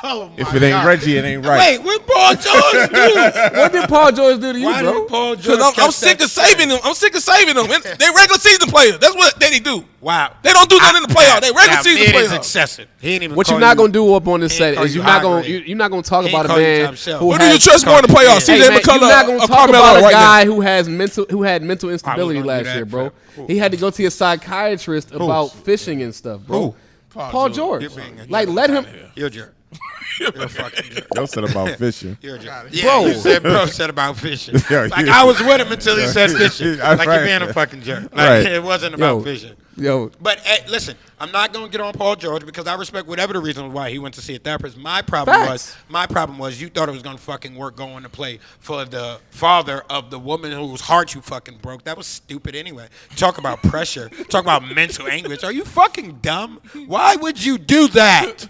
Oh my If it ain't God. Reggie, it ain't right. Wait, what Paul George do? What did Paul George do to you, Why bro? did Paul George? Because I'm catch sick that of saving them. I'm sick of saving them. And they regular season players. That's what they do. Wow. They don't do nothing in the playoffs. They regular season It is playoffs. excessive. He ain't even. What call you're not you- gonna do up on this he ain't set call is you you're not high gonna grade. you're not gonna talk He about ain't a call you man top shelf. who Who do has you trust more in the playoffs? Hey, CJ man, McCullough you're not gonna or talk about Carmelo a right guy now? who had mental instability gonna do last that year, bro. crap. He had to go to a psychiatrist about fishing and stuff, bro. Paul George. You're being a Like, jerk. let him. You're a jerk. You're a fucking jerk. Yo said about fishing. You're a jerk. Bro. You said bro said about fishing. Yeah, Like you- I was with him until he said fishing. Yeah, Like right. you're being a fucking jerk. Like Right. it wasn't about Yo. fishing. Yo, But listen, I'm not gonna get on Paul George because I respect whatever the reason why he went to see a therapist. My problem was you thought it was gonna fucking work going to play for the father of the woman whose heart you fucking broke. That was stupid anyway. Talk about pressure. Talk about mental anguish. Are you fucking dumb? Why would you do that?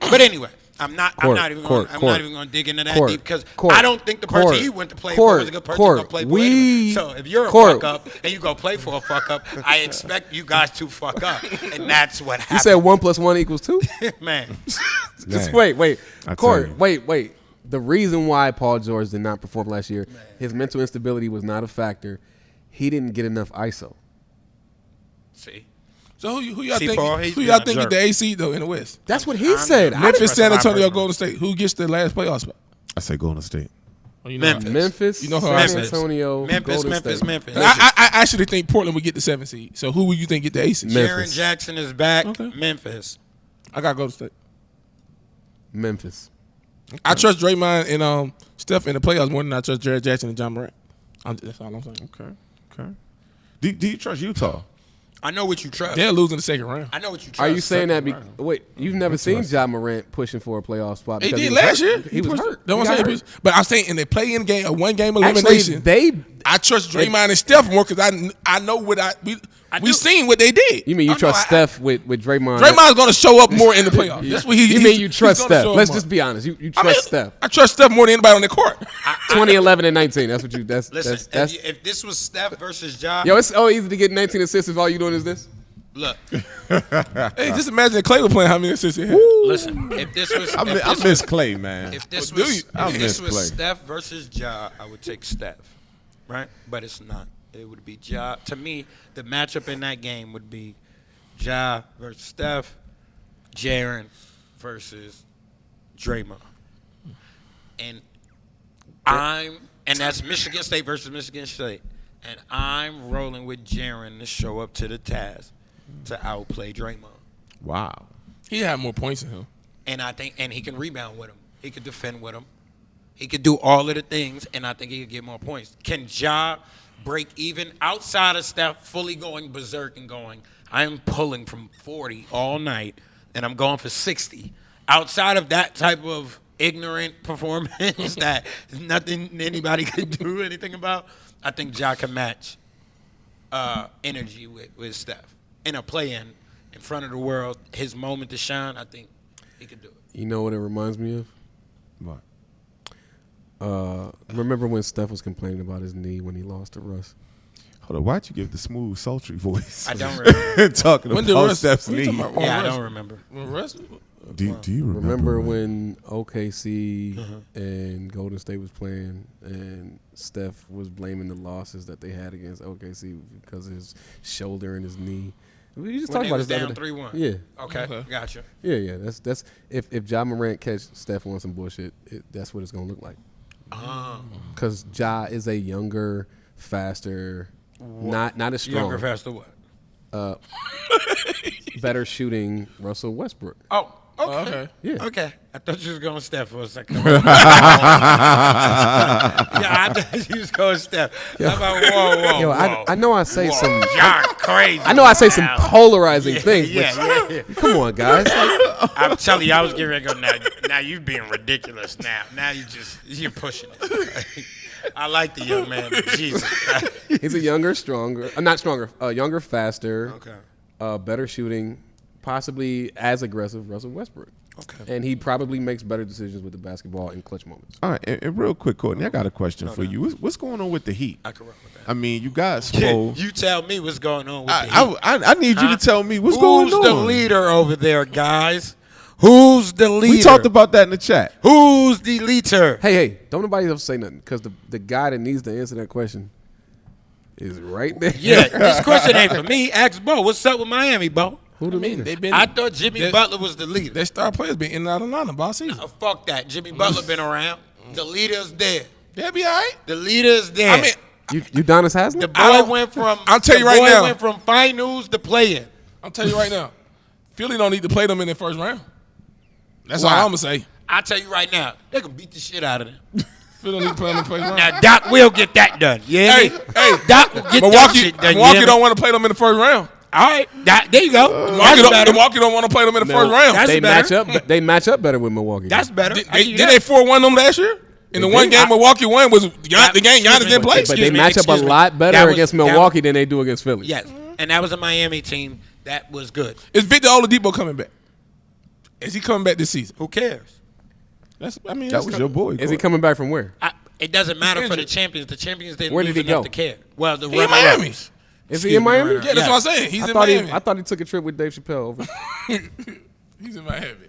But anyway. I'm not even going to dig into that deep because I don't think the person he went to play for was a good person to go play for anyway. So if you're a fuck up and you go play for a fuck up, I expect you guys to fuck up, and that's what happened. you said 1 + 1 = 2. Man, Just Man. wait. I Court, tell you. wait. The reason why Paul George did not perform last year, his mental instability was not a factor. He didn't get enough ISO. see, So who y'all See, think? Paul, he's Who y'all being a think get the AC though in the West? That's what he said. I'm I Memphis, didn't- San my Antonio, personal- Golden State. Who gets the last playoff spot? I say Golden State. Oh, you Memphis. You know who San I said? Antonio, Golden State. Memphis. I actually think Portland would get the 7th seed. So who would you think get the AC? Memphis. Jaren Jackson is back. Okay. Memphis. I got Golden State. Memphis. I trust Draymond and Steph in the playoffs more than I trust Jared Jackson and John Morant. That's all I'm saying. Okay. Do you trust Utah? I know what you trust. They'll lose in the second round. I know what you trust. Are you saying that? Wait, you've never seen Ja Morant pushing for a playoff spot? He because did was last hurt. year. He was pushed hurt. it. That's what He I'm got saying. hurt. But I'm saying in the play-in game, a one-game Actually, elimination, I trust Draymond and Steph more because I know what we seen what they did. You mean you Oh, no, trust Steph with Draymond? Draymond's going to show up more in the playoffs. That's what You mean you trust he's gonna Steph? show up Let's more. just be honest. You I trust mean, Steph. I trust Steph more than anybody on the court. 2011 and 19. That's what you. That's Listen, that's. if this was Steph versus Ja, Yo, it's so easy to get 19 assists if all you doing is this. look, Hey, just imagine if Clay was playing how many assists he had. listen. If this was, I miss Clay, man. if this Well, do was, you? I if this miss was Clay. Steph versus Ja, I would take Steph, right? But it's not. It would be Ja. To me, the matchup in that game would be Ja versus Steph, Jaren versus Draymond, and that's Michigan State versus Michigan State, and I'm rolling with Jaren to show up to the task to outplay Draymond. Wow. He had more points than him. And I think, and he can rebound with him. He could defend with him. He could do all of the things, and I think he could get more points. Can Ja break even outside of Steph fully going berserk and going, I'm pulling from 40 all night, and I'm going for 60. Outside of that type of ignorant performance that nothing anybody could do anything about, I think Ja can match energy with Steph. In a play-in, in front of the world, his moment to shine, I think he could do it. You know what it reminds me of? What? Remember when Steph was complaining about his knee when he lost to Russ? Hold on. Why'd you give the smooth, sultry voice? I don't remember. Talking When did about Russ? Steph's what you knee. talking about? Yeah, I Russ? don't remember. When Russ? Do you Remember man? when OKC and Golden State was playing and Steph was blaming the losses that they had against OKC because of his shoulder and his knee? We just When talked they about was this the down other day. 3-1. Yeah. Okay, gotcha. Yeah. That's if Ja Morant catch Steph on some bullshit, that's what it's gonna look like. Because Ja is a younger, faster, not as strong, Younger, faster what? better shooting Russell Westbrook. Oh, okay. Okay. Yeah. Okay. I thought you was going Steph for a second. Yeah, I thought you was going Steph. I'm like, whoa. Yo, I know I say some. Y'all crazy. I know I say some now. polarizing things, but Yeah. come on, guys. Like, I'm telling you, I was getting ready to go, now you being ridiculous now. Now you're pushing it. I like the young man, but Jesus. he's a younger, stronger, not stronger, younger, faster, Okay. better shooting, possibly as aggressive Russell Westbrook. Okay. And he probably makes better decisions with the basketball in clutch moments. All right, and real quick, Courtney, I got a question for you. What's going on with the Heat? I can rock with that. I mean, you got Spo. You tell me what's going on with the Heat. I need you to tell me what's going on. Who's the leader over there, guys? Who's the leader? We talked about that in the chat. Who's the leader? Hey, don't nobody else say nothing because the guy that needs to answer that question is right there. Yeah, this question ain't for me. Ask Bo. What's up with Miami, Bo? Who the leader? They've been. I thought Jimmy Butler was the leader. Their star players been in and out of Atlanta all season. Oh, fuck that. Jimmy Butler been around. The leader's there. They'll be all right. The leader's there. I mean, Udonis Haslam? the boy went from. I'll tell you the right boy now. Went from finals to play-in. I'll tell you right now. Philly don't need to play them in the first round. That's Why? all I'm gonna say. I tell you right now, they can beat the shit out of them. Philly don't need to play them in the first round. Now Doc will get that done. Yeah. Hey, Doc will get that Milwaukee, shit done. Milwaukee don't want to play them in the first round. All right, there you go. Milwaukee don't want to play them in the first round. That's They better. match up. They match up better with Milwaukee. That's better. Did I give you they that. 4-1 them last year? In the one game Milwaukee won was the game Giannis didn't play. but they match up a lot better against Milwaukee than they do against Philly. Yes, and that was a Miami team that was good. Is Victor Oladipo coming back? Is he coming back this season? Who cares? That was your boy. Is he coming back from where? It doesn't matter for the injured. champions. The champions didn't Where lose did he enough go? to care. Well, the He in Miami. Is Excuse he in me, Miami? Runner. Yeah, that's what I'm saying. He's in Miami. I thought he took a trip with Dave Chappelle over. He's in Miami.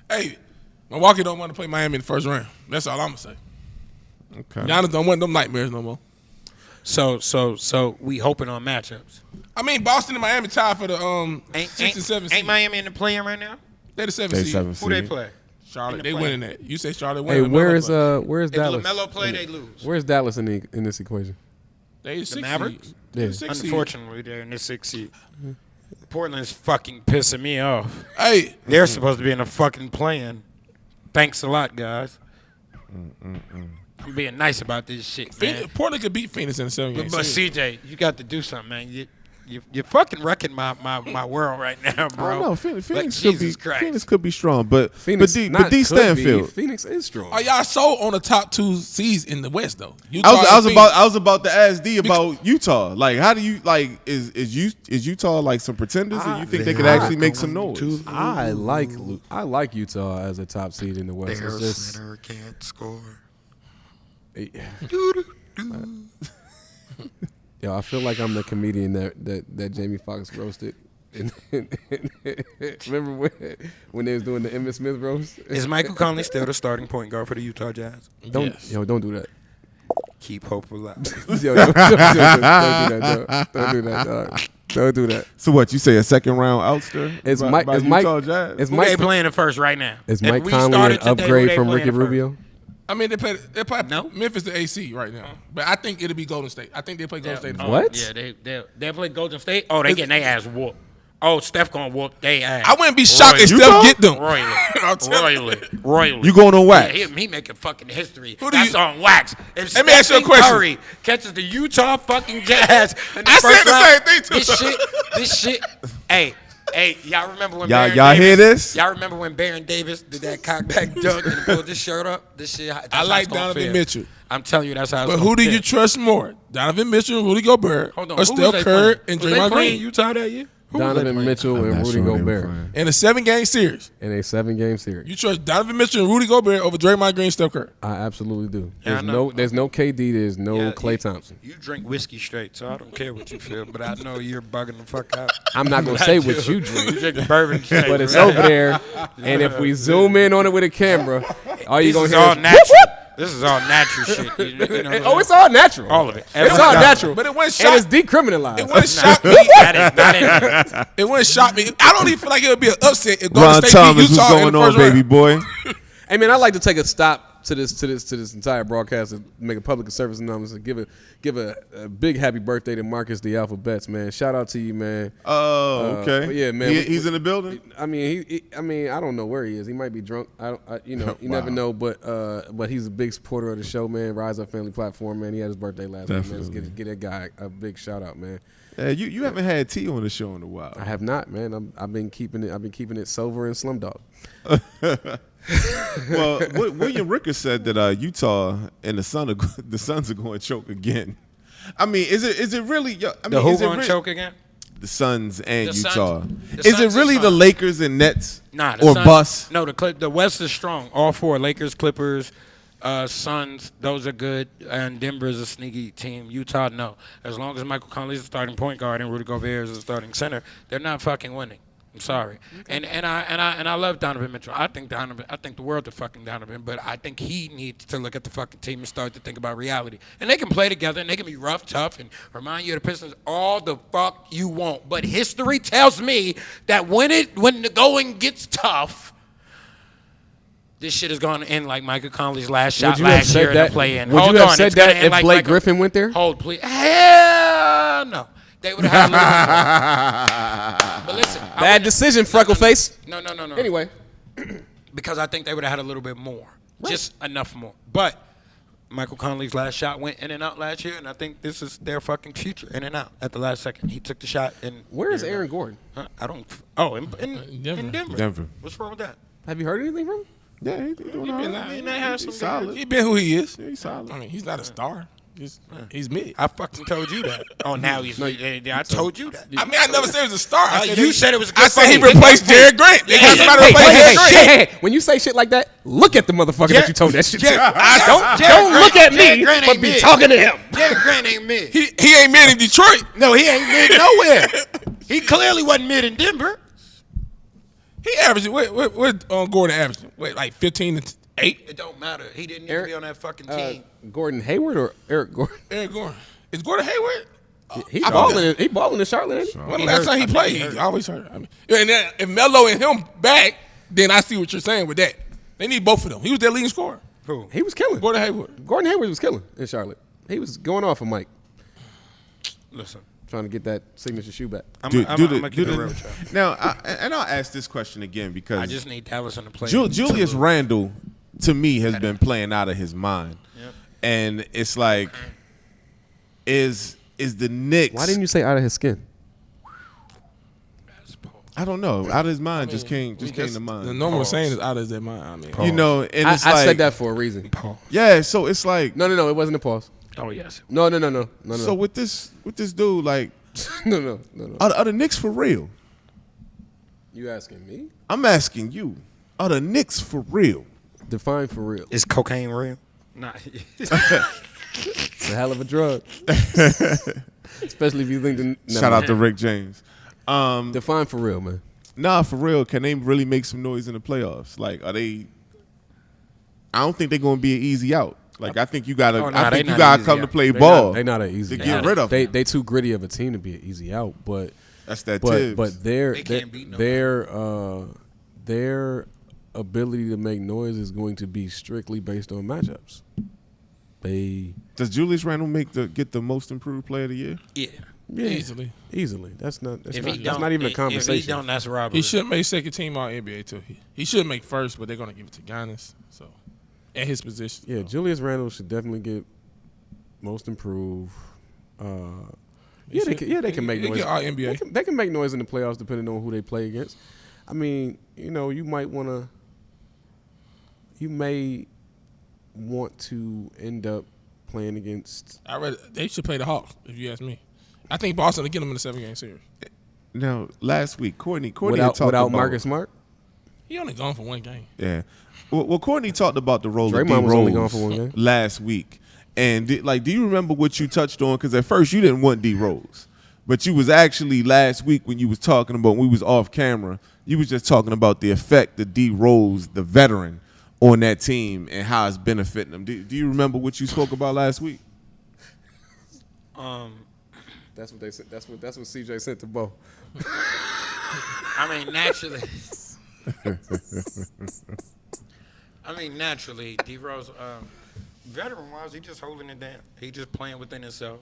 Hey, Milwaukee don't want to play Miami in the first round. That's all I'm gonna say. Okay. Giannis don't want them nightmares no more. So we hoping on matchups. I mean, Boston and Miami tied for the Ain't 6 and 7 seed. ain't Miami in the play-in right now? They're the 7 They seed. 7 Who they seed. play? Charlotte, In they the winning that. You say Charlotte Hey, winning. where's If Dallas? LaMelo play, they lose. Where's Dallas in this equation? They the 6 Mavericks? seed. Yeah. The 6 seed. Unfortunately, they're in the 6th seed. Portland's fucking pissing me off. Hey, They're supposed to be in a fucking play-in. Thanks a lot, guys. I'm being nice about this shit, man. Portland could beat Phoenix in the 7 game But series. CJ, you got to do something, man. You're fucking wrecking my world right now, I bro. don't know. Phoenix, Like, Phoenix could be. Jesus Christ. Phoenix could be strong, but Phoenix, D not could be. Stanfield. Phoenix is strong. Are y'all so on the top 2 seeds in the West though? I was about to ask D about Utah. Like, how do you like? Is Utah like some pretenders, and you think they could actually make some noise? I like Utah as a top seed in the West. It's just, center can't score. yo, I feel like I'm the comedian that Jamie Foxx roasted. Remember when they was doing the Emmitt Smith roast? Is Michael Conley still the starting point guard for the Utah Jazz? Don't Yes. don't do that. Keep hope alive. Yo, don't do that, dog. Don't do that, dog. Don't do that. So what you say? A second round outster? Is by- Mike? by Is Mike? Utah Jazz? Is Who they Mike? playing the first right now? Is If Mike we Conley started an today, who upgrade they from playing Ricky the first? Rubio? I mean, they play No. Memphis the AC right now, but I think it'll be Golden State. I think they play Golden State. Oh, What? Yeah, they play Golden State. Oh, they getting their ass whooped. Oh, Steph gonna whoop their ass. I wouldn't be shocked if Utah? Steph get them. Royally. I'm telling you. Royally. You going on wax? Yeah, he making fucking history. Who do That's you- on wax. If Let me ask you a Stephen question. Curry catches the Utah fucking Jazz in the I first said the round, same thing, too. This shit. Hey, y'all remember when Y'all Baron hear Davis, this? Y'all remember when Baron Davis did that cockback dunk and pulled his shirt up? This shit. That's I how like it's gonna Donovan feel. Mitchell. I'm telling you, that's how. It's But gonna who do feel. you trust more, Donovan Mitchell, Rudy Gobert, Hold on, or who was Steph they Curry playing? and Was they Draymond playing Green Utah that year? Who was they Donovan playing? Mitchell I'm and not Rudy sure they were Gobert playing. in a 7-game series? in a 7-game series. You trust Donovan Mitchell and Rudy Gobert over Draymond Green, and Steph Curry? I absolutely do. Yeah, I There's know. there's no KD. There's no Yeah, Klay Thompson. You drink whiskey straight, so I don't care what you feel, but I know you're bugging the fuck out. I'm not gonna say what you drink, You drink the bourbon straight, but it's right? over there. And if we zoom in on it with a camera, all you This gonna is hear all is natural. This is all natural shit. You know what I'm oh, it's saying? all natural. all of it. It's all natural. But it wouldn't and shock. it's decriminalized. It wouldn't shock me. That is not in there. It wouldn't shock me. I don't even feel like it would be an upset if Golden Ron State Thomas, beat what's Utah in going the on, first baby round. boy? Hey man, I'd like to take a stop to this entire broadcast and make a public service announcement. Give a big happy birthday to Marcus the Alphabets, man. Shout out to you, man. Oh, okay. but yeah, man, He's in the building. I mean, I don't know where he is. He might be drunk. You never know. But he's a big supporter of the show, man. Rise Up Family platform, man. He had his birthday last week, man. Let's get that guy a big shout out, man. You haven't had T on the show in a while. I have not, man. I've been keeping it sober and Slumdog. Well, William Ricker said that Utah and the Suns are going to choke again. I mean, is it really? I mean, Who is it gonna really, choke again? The Suns and The Utah. Suns- the Is it Suns really is the fine. Lakers and Nets Nah, the or Suns- bust? No, the West is strong. All four: Lakers, Clippers, Suns. Those are good, and Denver is a sneaky team. Utah, no. As long as Michael Conley's the starting point guard and Rudy Gobert is the starting center, they're not fucking winning. I'm sorry. And I love Donovan Mitchell. I think the world of fucking Donovan, but I think he needs to look at the fucking team and start to think about reality. And they can play together and they can be rough, tough, and remind you of the Pistons all the fuck you want. But history tells me that when the going gets tough, this shit is going to end like Michael Conley's last shot last year in the play-in. Would you have said that if Blake Griffin went there? Hold, please. Hell no. They would have had a little bit more. But listen. Bad decision, Freckleface. No. Anyway. Because I think they would have had a little bit more. Right. Just enough more. But Michael Conley's last shot went in and out last year, and I think this is their fucking future, in and out at the last second. He took the shot. And where is Aaron Gordon? Huh? I don't. Oh, in Denver. Denver. What's wrong with that? Have you heard anything from him? Yeah, he's doing all right. He's solid. He been who he is. Yeah, he's solid. I mean, he's not a star. He's mid. I fucking told you that. Oh, now he's. I told you that. I mean, I never said he was a star. You said it was. Good I said he for him. replaced Jared Grant. They got somebody to replace Jared Grant. Hey, when you say shit like that, look at the motherfucker that you told that shit to. Don't look at me, but be talking to him. Jared Grant ain't mid. He ain't mid in Detroit. No, he ain't mid nowhere. He clearly wasn't mid in Denver. He averaged. What Gordon averaging? Wait, like 15 to 8. It don't matter. He didn't need to be on that fucking team. Gordon Hayward or Eric Gordon? Eric Gordon. Is Gordon Hayward? He balling. He balling in Charlotte. Ain't he? Well, the last time he played, he always hurt. I mean, and then if Melo and him back, then I see what you're saying with that. They need both of them. He was their leading scorer. Who? He was killing. Gordon Hayward. Gordon Hayward was killing in Charlotte. He was going off of Mike. Listen. Trying to get that signature shoe back. I'm going to keep it real with you. Now, I'll ask this question again because I just need Dallas on the play. Julius Randle, to me, has been playing out of his mind. Yep. And it's like, is the Knicks... Why didn't you say out of his skin? I don't know. Out of his mind just came to mind. The normal saying is out of their mind. I mean, You know, and it's I like... said that for a reason. Yeah, so it's like... No, it wasn't a pause. Oh, yes. No. So with this dude, like... No. Are the Knicks for real? You asking me? I'm asking you. Are the Knicks for real? Define for real. Is cocaine real? Nah. It's a hell of a drug. Especially if you think... Shout out to Rick James. Define for real, man. Nah, for real. Can they really make some noise in the playoffs? Like, are they... I don't think they're going to be an easy out. Like, I think you got to come to play ball. They're not an easy to out. get rid of them. They too gritty of a team to be an easy out, but... That's that Tibbs. But their ability to make noise is going to be strictly based on matchups. Does Julius Randle get the most improved player of the year? Yeah. Easily. That's not not even a conversation. If he don't, that's robbery. He should make second team all NBA too. He should make first, but they're gonna give it to Giannis. So at his position. Yeah, Julius Randle should definitely get most improved. They can make noise. All NBA. They can make noise in the playoffs depending on who they play against. I mean, you may want to end up playing against. They should play the Hawks, if you ask me. I think Boston will get them in the 7-game series. Now, last week, Courtney without about Marcus Smart. He only gone for one game. Yeah. Well, Courtney talked about the role of D Draymond was only Rose gone for one game last week. And do you remember what you touched on? Because at first you didn't want D Rose, but you was actually last week when you was talking about, when we was off camera, you was just talking about the effect of D Rose, the veteran, on that team and how it's benefiting them. Do you remember what you spoke about last week? That's what they said. That's what CJ sent to Bo. I mean, naturally, D Rose, veteran-wise, he just holding it down. He just playing within himself.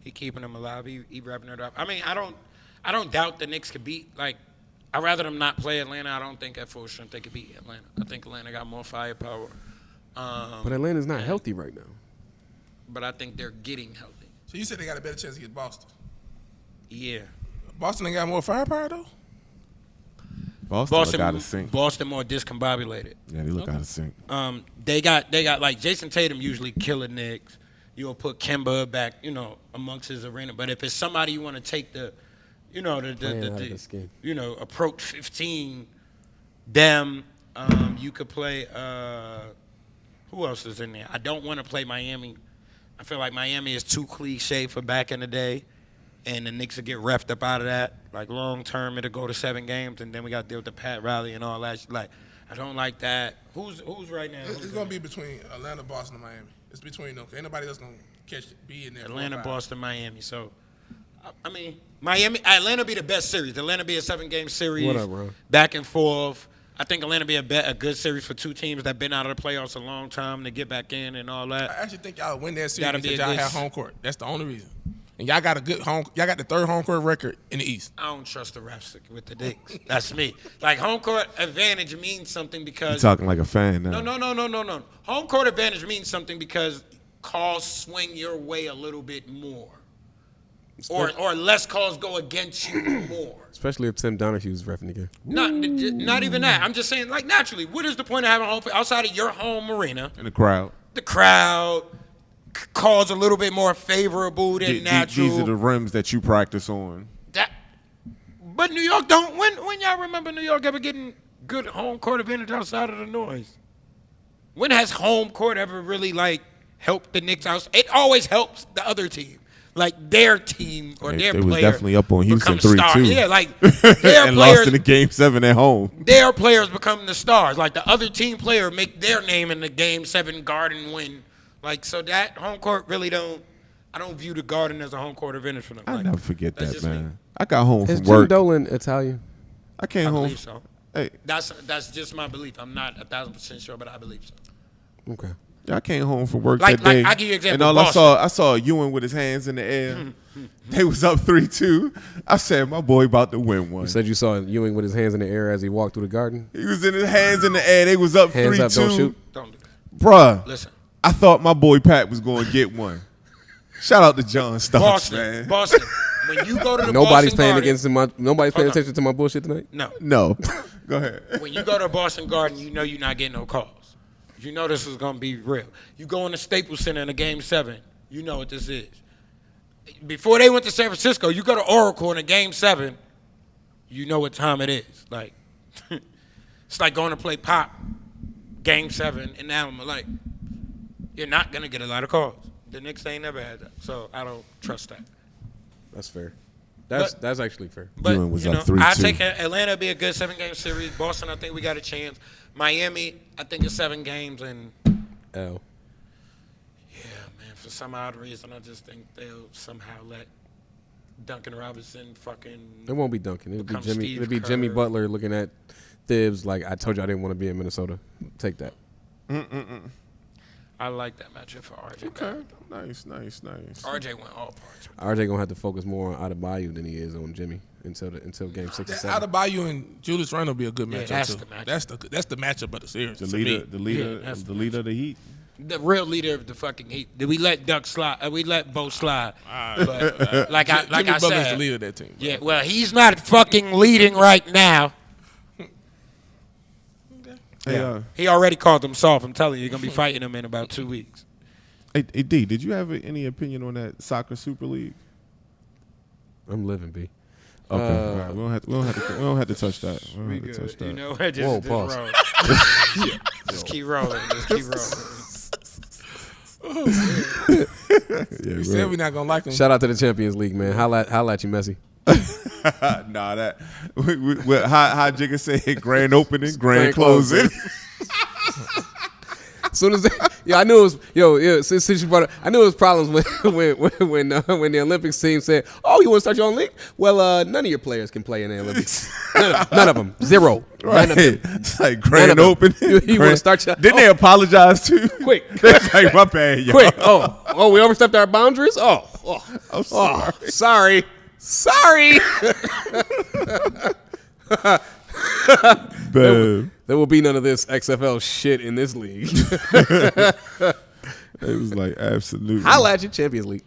He keeping them alive. He wrapping it up. I mean, I don't doubt the Knicks could beat. Like, I'd rather them not play Atlanta. I don't think at full strength they could beat Atlanta. I think Atlanta got more firepower. But Atlanta's not healthy right now. But I think they're getting healthy. So you said they got a better chance to get Boston? Yeah. Boston ain't got more firepower though? Boston look out of sync. Boston more discombobulated. Yeah, they look out of sync. They got like Jason Tatum usually killing Knicks. You'll put Kemba back, amongst his arena. But if it's somebody you want to take approach 15, them, you could play. Who else is in there? I don't want to play Miami. I feel like Miami is too cliche for back in the day, and the Knicks will get reffed up out of that. Like long term, it'll go to 7 games, and then we got to deal with the Pat Riley and all that. Like, I don't like that. Who's right now? It's going to be between Atlanta, Boston, and Miami. It's between them. Ain't nobody else going to be in there. Atlanta, Boston, Miami. So, I mean, Atlanta be the best series. Atlanta be a 7-game series. What up, bro? Back and forth. I think Atlanta be a good series for 2 teams that been out of the playoffs a long time to get back in and all that. I actually think y'all win that series Gotta be because a y'all good have home court. That's the only reason. And y'all got a good home. Y'all got the 3rd home court record in the East. I don't trust the refs with the Knicks. That's me. Like, home court advantage means something because You talking like a fan now. No. Home court advantage means something because calls swing your way a little bit more. Or less calls go against you more. Especially if Tim Donahue's reffing the game. Not even that. I'm just saying, like, naturally, what is the point of having home outside of your home arena? In the crowd. The crowd calls a little bit more favorable than natural. These are the rims that you practice on. But New York don't. When y'all remember New York ever getting good home court advantage outside of the noise? When has home court ever really, like, helped the Knicks out? It always helps the other team. Like, their team or their player. They was definitely up on Houston become stars. 3-2. Yeah, like, their and players, lost in the game 7 at home. their players become the stars. Like, the other team player make their name in the game 7 Garden win. Like, so that home court really don't. I don't view the Garden as a home court advantage for them. I like, never forget that's that, just me. man. I got home Is from Jim work. Dolan Italian? I came I home. believe so. Hey, That's just my belief. I'm not 1,000% sure, but I believe so. Okay. I came home from work Like- that day. I'll give you an example. And all Boston. I saw Ewing with his hands in the air. They was up 3-2. I said, my boy about to win one. You said you saw Ewing with his hands in the air as he walked through the garden. He was in his hands in the air. They was up 3-2. Hands up, don't shoot. Don't do that. Bruh, Listen. I thought my boy Pat was going to get one. Shout out to John Starks, man. Boston. When you go to the Nobody's Boston paying Garden, Nobody's paying Hold on. attention to my bullshit tonight. No. No. Go ahead. When you go to Boston Garden, you know you're not getting no calls. You know this is going to be real. You go in the Staples Center in a Game 7, you know what this is. Before they went to San Francisco, you go to Oracle in a Game 7, you know what time it is. Like, it's like going to play Pop, Game 7 in Alamo. Like, you're not going to get a lot of calls. The Knicks ain't never had that, so I don't trust that. That's fair. That's actually fair. But, Ewing was you up know, 3-2. I take Atlanta be a good 7-game series. Boston, I think we got a chance. Miami, I think it's 7 games. And, L. yeah, man, for some odd reason, I just think they'll somehow let Duncan Robinson fucking. It won't be Duncan. It'll be become Jimmy. Steve It'll be Jimmy Kerr. Butler looking at Thibs like, I told you I didn't want to be in Minnesota. Take that. I like that matchup for RJ. Okay. Nice. RJ went all parts. RJ gonna have to focus more on Adebayo than he is on Jimmy until game 6 or 7. Adebayo and Julius Randle will be a good Yeah, matchup that's too. the matchup. That's the matchup of the series. The to leader, me. the leader, Yeah, that's the leader of the Heat. The real leader of the fucking Heat. Did we let Duck slide? We let Bo slide. But like I Jimmy Butler's said, the leader of that team. Bro. yeah. Well, he's not fucking leading right now. Hey, He already called him soft. I'm telling you, you're gonna be fighting him in about 2 weeks. hey, D, did you have any opinion on that soccer Super League? I'm living, B. Okay, all right. We don't have to touch that. We don't have to touch that. You know what? Just, Whoa, just pause. roll. Just keep rolling. Just keep rolling. Yeah, We said we're not gonna like him. Shout out to the Champions League, man. Holla at you, Messi. nah, that how Jigga said grand opening, grand closing. Soon as I knew it was since you brought it, I knew it was problems when the Olympics team said, "Oh, you want to start your own league?" Well, none of your players can play in the Olympics. None of them. Zero. Right. None of them. It's like grand None of opening. them. You want to start your? Didn't they apologize too? Quick. That's like my bad, y'all. Quick. Oh, we overstepped our boundaries. I'm sorry. Sorry. Babe. There will be none of this XFL shit in this league. It was like absolutely. Holla at you, Champions League.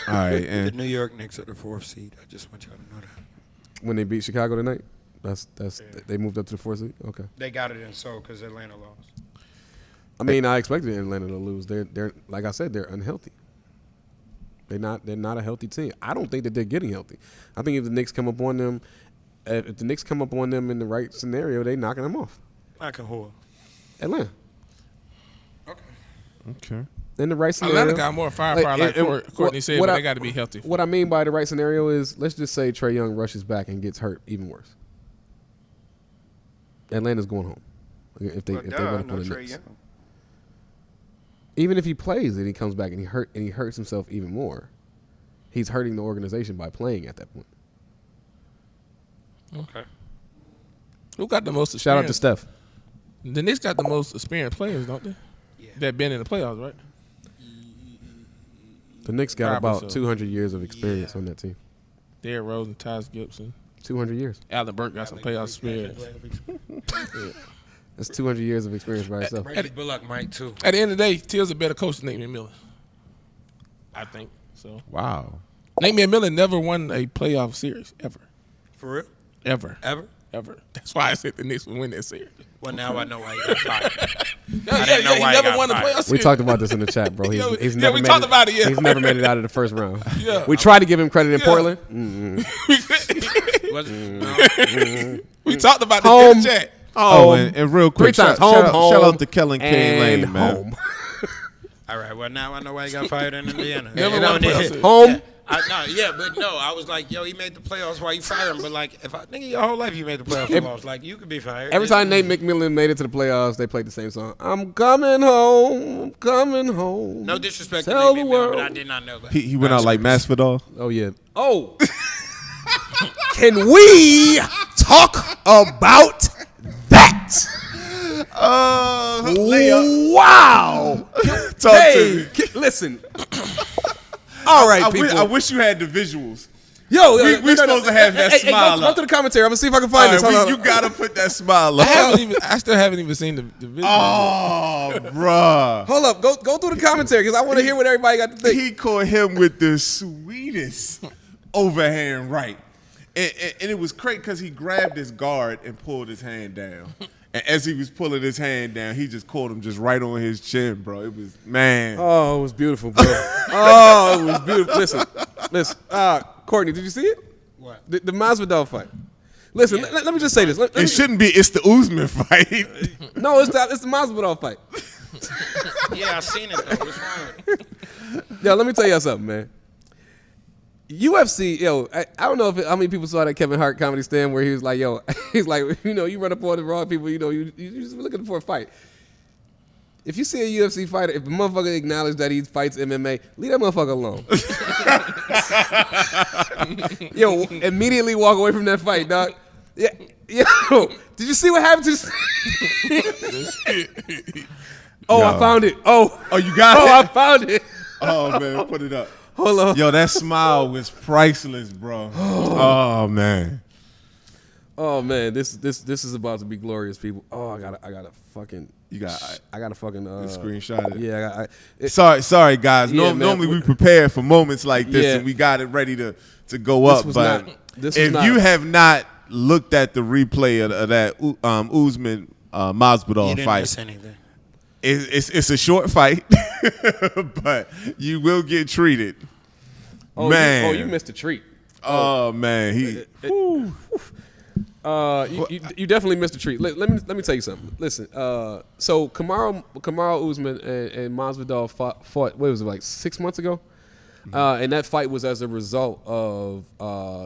All right, The and New York Knicks are the 4th seed. I just want y'all to know that. When they beat Chicago tonight, they moved up to the 4th seed. Okay. They got it in Seoul because Atlanta lost. I mean, I expected Atlanta to lose. They're like I said, they're unhealthy. They're not a healthy team. I don't think that they're getting healthy. I think if the Knicks come up on them, in the right scenario, they knocking them off. Like a whore. Atlanta. Okay. okay. in the right scenario. Atlanta got more firepower, like Courtney said, but they got to be healthy. What I mean by the right scenario is, let's just say Trae Young rushes back and gets hurt even worse. Atlanta's going home if they run up on the Knicks. Even if he plays and he comes back and he hurts himself even more, he's hurting the organization by playing at that point. Okay. Who got the most experience? Shout out to Steph. The Knicks got the most experienced players, don't they? Yeah. That been in the playoffs, right? The Knicks got Probably about so. 200 years of experience on that team. Derrick Rose and Tyrese Gibson. 200 years. Allen Burke got some playoff experience. That's 200 years of experience by itself. Brady Bullock might too. At the end of the day, Till's a better coach than Nate McMillan. I think so. Wow. Nate McMillan never won a playoff series ever. For real? Ever. Ever? Ever. That's why I said the Knicks would win that series. Well, now I know why he got fired. Yeah, didn't know why he he never got won a fired. playoff series. We talked about this in the chat, bro. He's never we made talked about it, yeah. He's never made it out of the first round. Yeah. We tried to give him credit in Portland. We talked about this Home. in the chat. Oh, and real quick, 3 times. shout Home, out to Kellen K. Lane, and man. home. All right, well, now I know why he got fired in Indiana. Never You won a know, playoff series. Home. I was like, yo, he made the playoffs. Why you fire him? But like, if I nigga, your whole life you made the playoffs. Like, you could be fired. Every time Nate McMillan made it to the playoffs, they played the same song. I'm coming home. I'm coming home. No disrespect Tell to the Nate McMillan, world. but I did not know that. He went out like Masvidal. Oh, yeah. Oh. Can we talk about that? Wow. Talk Hey, to me. listen. All right, people. I wish you had the visuals. Yo, we supposed to have that smile Go up. to the commentary. I'm going to see if I can find All this. right, Hold on. you gotta put that smile up. I still haven't even seen the video. Oh, bruh. Hold up. Go through the commentary because I want to hear what everybody got to think. He caught him with the sweetest overhand right. And it was crazy because he grabbed his guard and pulled his hand down. And as he was pulling his hand down, he just caught him just right on his chin, bro. It was, man. Oh, it was beautiful, bro. Oh, it was beautiful. Listen. Courtney, did you see it? What? The Masvidal fight. Listen, let me just say this. It shouldn't be. It's the Usman fight. No, it's the Masvidal fight. Yeah, I seen it though. What's wrong with it? Yo, let me tell you something, man. UFC, yo, I don't know how many people saw that Kevin Hart comedy stand where he was like, yo, he's like, you run up on the wrong people, you just looking for a fight. If you see a UFC fighter, if a motherfucker acknowledges that he fights MMA, leave that motherfucker alone. Yo, immediately walk away from that fight, dog. Yeah, yo, did you see what happened to? Oh, Yo. I found it. Oh, You got oh, it? I found it. Oh, man, put it up. Hold on. Yo, that smile was priceless, bro. Oh, man. Oh man, this is about to be glorious, people. Oh, I gotta fucking. I gotta fucking Screenshot it. Yeah, Sorry, guys. Yeah, man. Normally we prepare for moments like this, Yeah. and we got it ready to go up. was But not- this was if not- you have not looked at the replay of that Usman Masvidal You didn't fight, miss anything. it's a short fight, but you will get treated. Oh, Man. you missed a treat. Oh man, he. You definitely missed a treat. Let me tell you something. Listen, so Kamaru Usman and Masvidal fought. What was it, like 6 months ago? And that fight was as a result of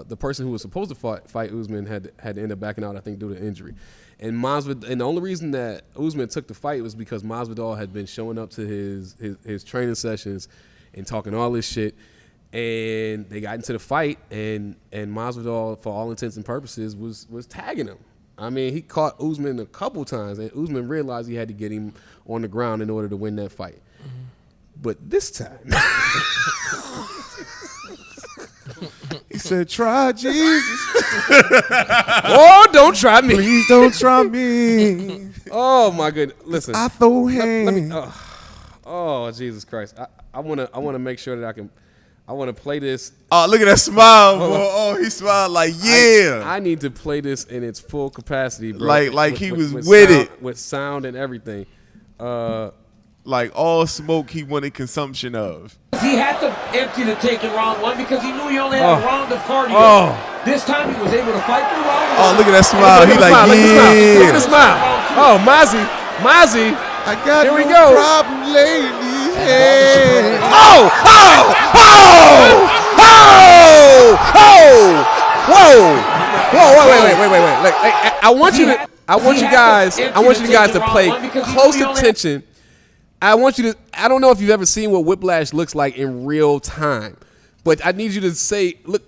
the person who was supposed to fight Usman had to end up backing out, I think, due to injury. And the only reason that Usman took the fight was because Masvidal had been showing up to his training sessions and talking all this shit. And they got into the fight, and Masvidal, for all intents and purposes, was tagging him. I mean, he caught Usman a couple times, and Usman realized he had to get him on the ground in order to win that fight. But this time, He said, "Try Jesus, oh, don't try me. please don't try me. Oh my goodness! Listen, I throw let me. hands." Oh Jesus Christ! I wanna make sure that I want to play this. Oh, look at that smile, bro. Oh, he smiled like, yeah. I need to play this in its full capacity, bro. Like he was with sound, it. with sound and everything. Like all smoke he wanted consumption of. He had to empty the tank in round one because he knew he only had a round of cardio. Oh. This time he was able to fight through round one. Oh, look at that smile. He like, Look at the yeah. smile. Oh, Mozzie. I got Here we no go. problem, lady. Oh! Whoa! Like, I want you guys to pay close attention. I don't know if you've ever seen what whiplash looks like in real time, but I need you to look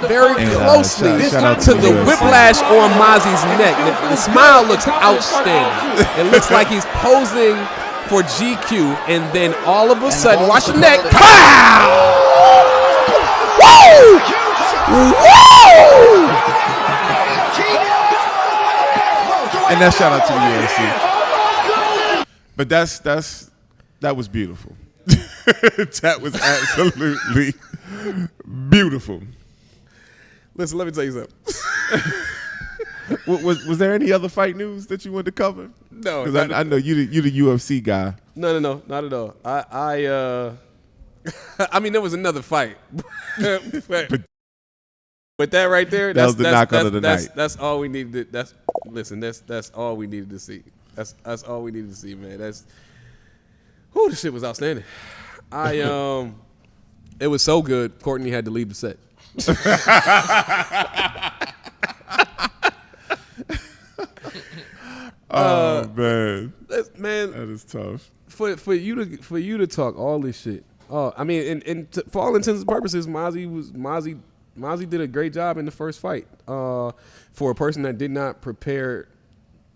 very closely to the whiplash on Mozzie's neck. The smile looks outstanding. It looks like he's posing for GQ, and then all of a sudden, watch the neck. Pow! Woo! Woo! And that shout out to the UFC. But that was beautiful. That was absolutely beautiful. Listen, let me tell you something. Was there any other fight news that you wanted to cover? No, because I know you the UFC guy. No, not at all. I mean, there was another fight, but that right there, that was the knockout of the night. That's all we needed. That's all we needed to see. That's all we needed to see, man. This shit was outstanding. It was so good. Courtney had to leave the set. Oh man, that is tough. For you to talk all this shit. I mean, for all intents and purposes, Mozzie did a great job in the first fight. For a person that did not prepare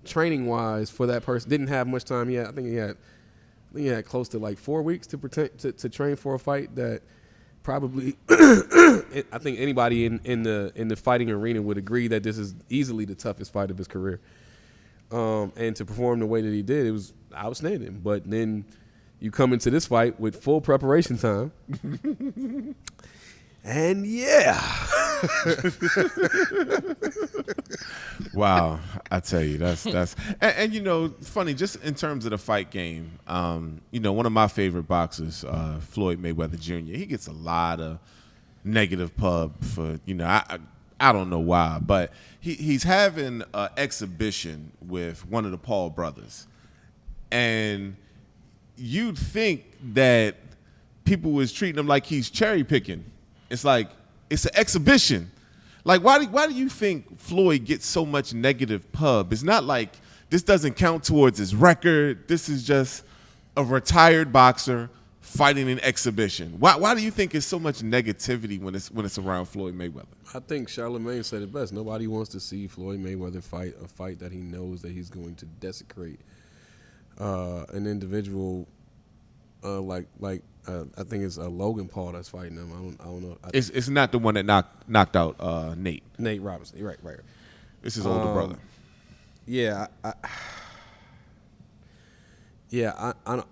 training wise for that person, didn't have much time yet. I think he had close to like 4 weeks to train for a fight that probably I think anybody in the fighting arena would agree that this is easily the toughest fight of his career. And to perform the way that he did, it was outstanding. But then you come into this fight with full preparation time. And yeah. Wow, I tell you, that's and you know, funny, just in terms of the fight game, you know, one of my favorite boxers, Floyd Mayweather Jr., he gets a lot of negative pub for, you know, I don't know why, but he's having an exhibition with one of the Paul brothers, and you'd think that people was treating him like he's cherry picking. It's like it's an exhibition. Like why do you think Floyd gets so much negative pub? It's not like this doesn't count towards his record. This is just a retired boxer fighting an exhibition. Why do you think it's so much negativity when it's around Floyd Mayweather? I think Charlamagne said it best. Nobody wants to see Floyd Mayweather fight a fight that he knows that he's going to desecrate an individual like I think it's Logan Paul that's fighting him. I don't know. It's not the one that knocked out Nate Robinson. You're right. It's his older brother. Yeah, I don't.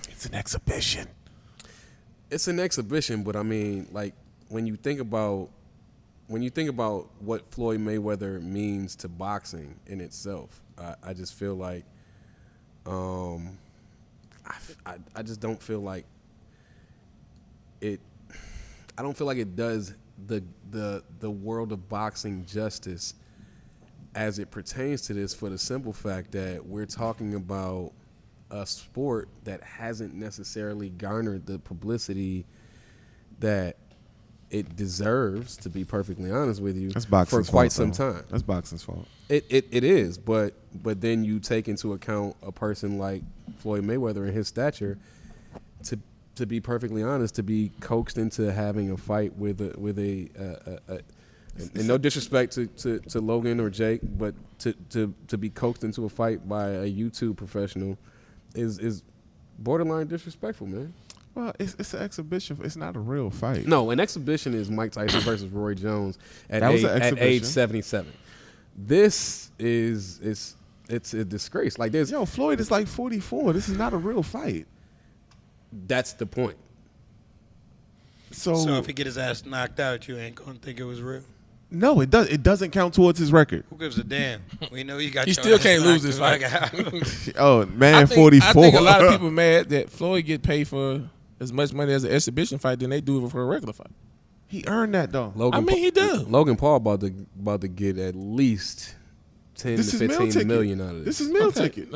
It's an exhibition. It's an exhibition, but I mean, like when you think about what Floyd Mayweather means to boxing in itself, I just feel like, I just don't feel like it. I don't feel like it does the world of boxing justice as it pertains to this, for the simple fact that we're talking about a sport that hasn't necessarily garnered the publicity that it deserves, to be perfectly honest with you, for quite some time. That's boxing's fault. It is, but then you take into account a person like Floyd Mayweather and his stature, to be perfectly honest, to be coaxed into having a fight with a and no disrespect to Logan or Jake, but to be coaxed into a fight by a YouTube professional is borderline disrespectful, man. Well, it's an exhibition. It's not a real fight. No, an exhibition is Mike Tyson versus Roy Jones at age 77. This it's a disgrace. Like there's Floyd is like 44. This is not a real fight. That's the point. So if he get his ass knocked out, you ain't gonna think it was real? No, it does. It doesn't count towards his record. Who gives a damn? We know you got. He still can't lose this fight. Oh man, 44. I think a lot of people mad that Floyd get paid for as much money as an exhibition fight than they do for a regular fight. He earned that though. He does. Logan Paul about to get at least 10 to 15 million out of this. This is meal ticket.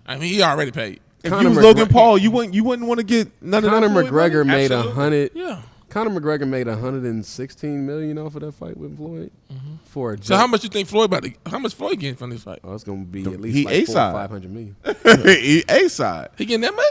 I mean, he already paid. If Conor you was McGregor- Logan Paul, you wouldn't want to get none of Conor that Floyd McGregor money? made Absolutely. 100. Yeah. Conor McGregor made 116 million off of that fight with Floyd for a So how much you think Floyd how much Floyd getting from this fight? Oh, it's gonna be at He least like A-side. 500 million. He A-side. He getting that much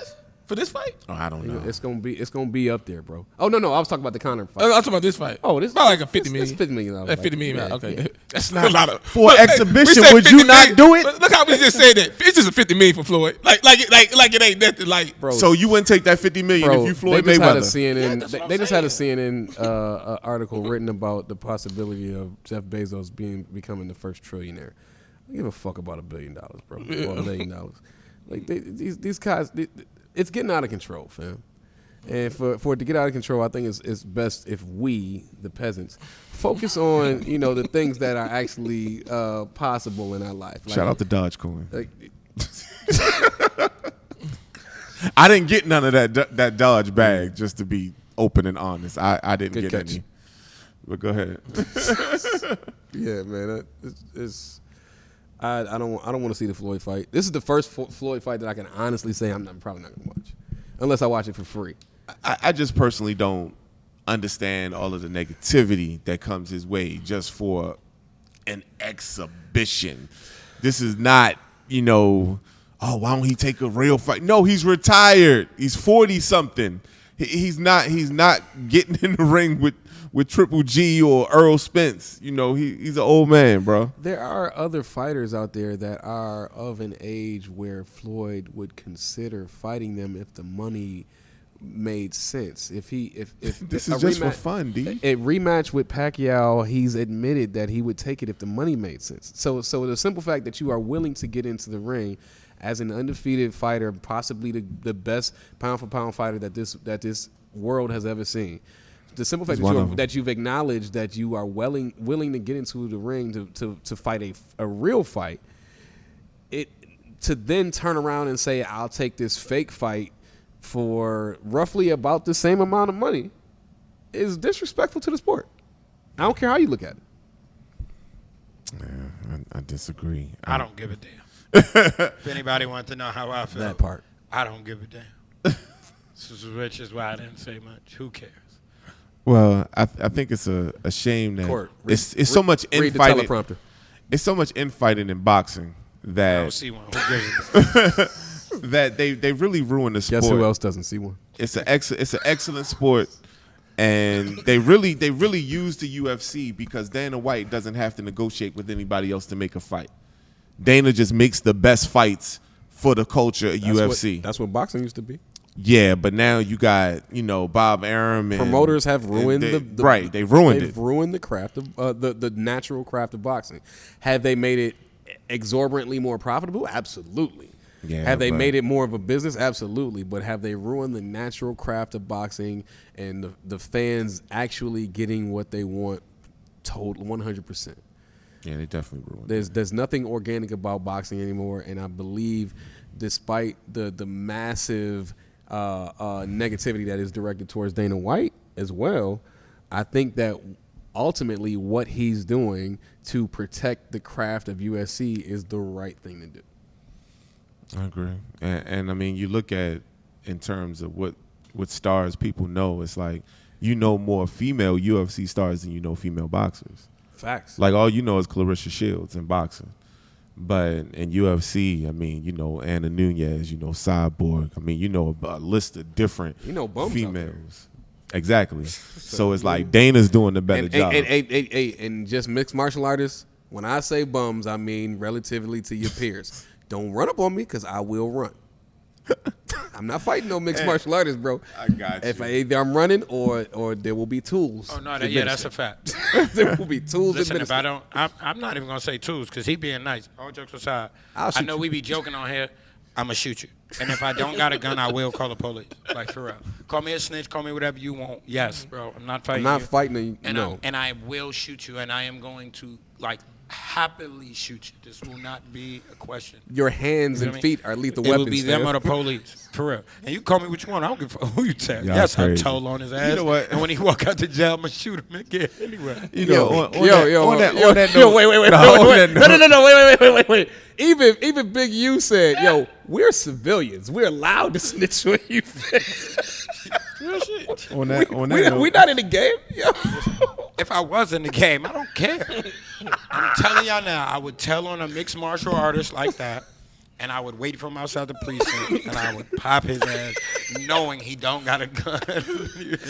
for this fight? Oh, I don't know. It's gonna be up there, bro. Oh no, I was talking about the Conor I'm fight. talking about this fight. Oh, this about like a 50 It's million. $50 million. That's 50 million. Yeah, Okay, yeah. that's not a lot of For Look, exhibition, we said would you 50 not million. do it? Look how we just said that. It's just a 50 million for Floyd. Like it ain't nothing. Like Bro, So you wouldn't take that 50 million bro, if you Floyd they just had a Mayweather? CNN. They just had a CNN article written about the possibility of Jeff Bezos becoming the first trillionaire. I don't give a fuck about $1 billion, bro, or $1 million. Like these guys, it's getting out of control, fam. And for it to get out of control, I think it's best if we, the peasants, focus on the things that are actually possible in our life. Like, Shout out to Dogecoin. like, I didn't get none of that Dodge bag, just to be open and honest. I didn't Good get catch. any. But go ahead. yeah, man, I don't want to see the Floyd fight. This is the first Floyd fight that I can honestly say I'm probably not gonna watch, unless I watch it for free. I just personally don't understand all of the negativity that comes his way just for an exhibition. This is not, oh, why don't he take a real fight? No, he's retired. He's 40-something. He's not getting in the ring with Triple G or Earl Spence. He's an old man, bro. There are other fighters out there that are of an age where Floyd would consider fighting them if the money made sense. If This is just for fun, D. A rematch with Pacquiao, he's admitted that he would take it if the money made sense. So the simple fact that you are willing to get into the ring as an undefeated fighter, possibly the best pound for pound fighter that this world has ever seen. The simple fact that you've acknowledged that you are willing to get into the ring to fight a real fight, to then turn around and say, I'll take this fake fight for roughly about the same amount of money, is disrespectful to the sport. I don't care how you look at it. Yeah, I disagree. I don't give a damn. If anybody wants to know how I feel, That part. I don't give a damn. Which is why I didn't say much. Who cares? Well, I think it's a shame that Court, it's so much read the infighting. teleprompter. It's so much infighting in boxing I don't that see one. Who gives a damn? that they really ruin the sport. Guess who else doesn't see one? It's an excellent sport, and they really use the UFC because Dana White doesn't have to negotiate with anybody else to make a fight. Dana just makes the best fights for the culture of UFC. That's what boxing used to be. Yeah, but now you got Bob Arum and Promoters have ruined and the right. They ruined they've it. ruined the craft of the natural craft of boxing. Have they made it exorbitantly more profitable? Absolutely. Yeah, have they but- made it more of a business? Absolutely. But have they ruined the natural craft of boxing and the fans actually getting what they want? Total 100%. Yeah, they definitely ruined it. There's nothing organic about boxing anymore, and I believe, despite the massive negativity that is directed towards Dana White as well, I think that ultimately what he's doing to protect the craft of UFC is the right thing to do. I agree, and I mean, you look at in terms of what stars people know. It's like more female UFC stars than female boxers. Facts. Like all is Clarissa Shields in boxing, but in UFC, I mean, Anna Nunez, Cyborg. I mean, a list of different bums out females. Exactly. So it's like Dana's doing the better job. And just mixed martial artists. When I say bums, I mean relatively to your peers. Don't run up on me because I will run. I'm not fighting no mixed martial artists, bro. I got you. If either I'm running or there will be tools. Oh no, to that's a administer. fact. There will be tools. Listen, if administered. I'm not even gonna say tools because he being nice. All jokes aside, I'll I shoot know you. we be joking on here. I'ma shoot you, and if I don't got a gun, I will call the police. Like for real, call me a snitch, call me whatever you want. Yes, bro, I'm not fighting. I'm not you. fighting. And No. I will shoot you, and I am going to happily shoot you. This will not be a question. Your hands You know and what I mean? feet are lethal It weapons. would be them fam. or the police, for real. And you call me what you want. I don't give a fuck who you tell. Y'all Yes, I'm crazy. told on his ass. know what? And when he walk out the jail, I'm gonna shoot him again anyway. You know, on that Yo, note- wait, no, wait. on that note- No, wait. Even Big U said, yo, we're civilians. We're allowed to snitch when you Real shit. On that we note, not in the game. Yo. If I was in the game, I don't care. I'm telling y'all now, I would tell on a mixed martial artist like that, and I would wait for him outside the precinct, and I would pop his ass, knowing he don't got a gun.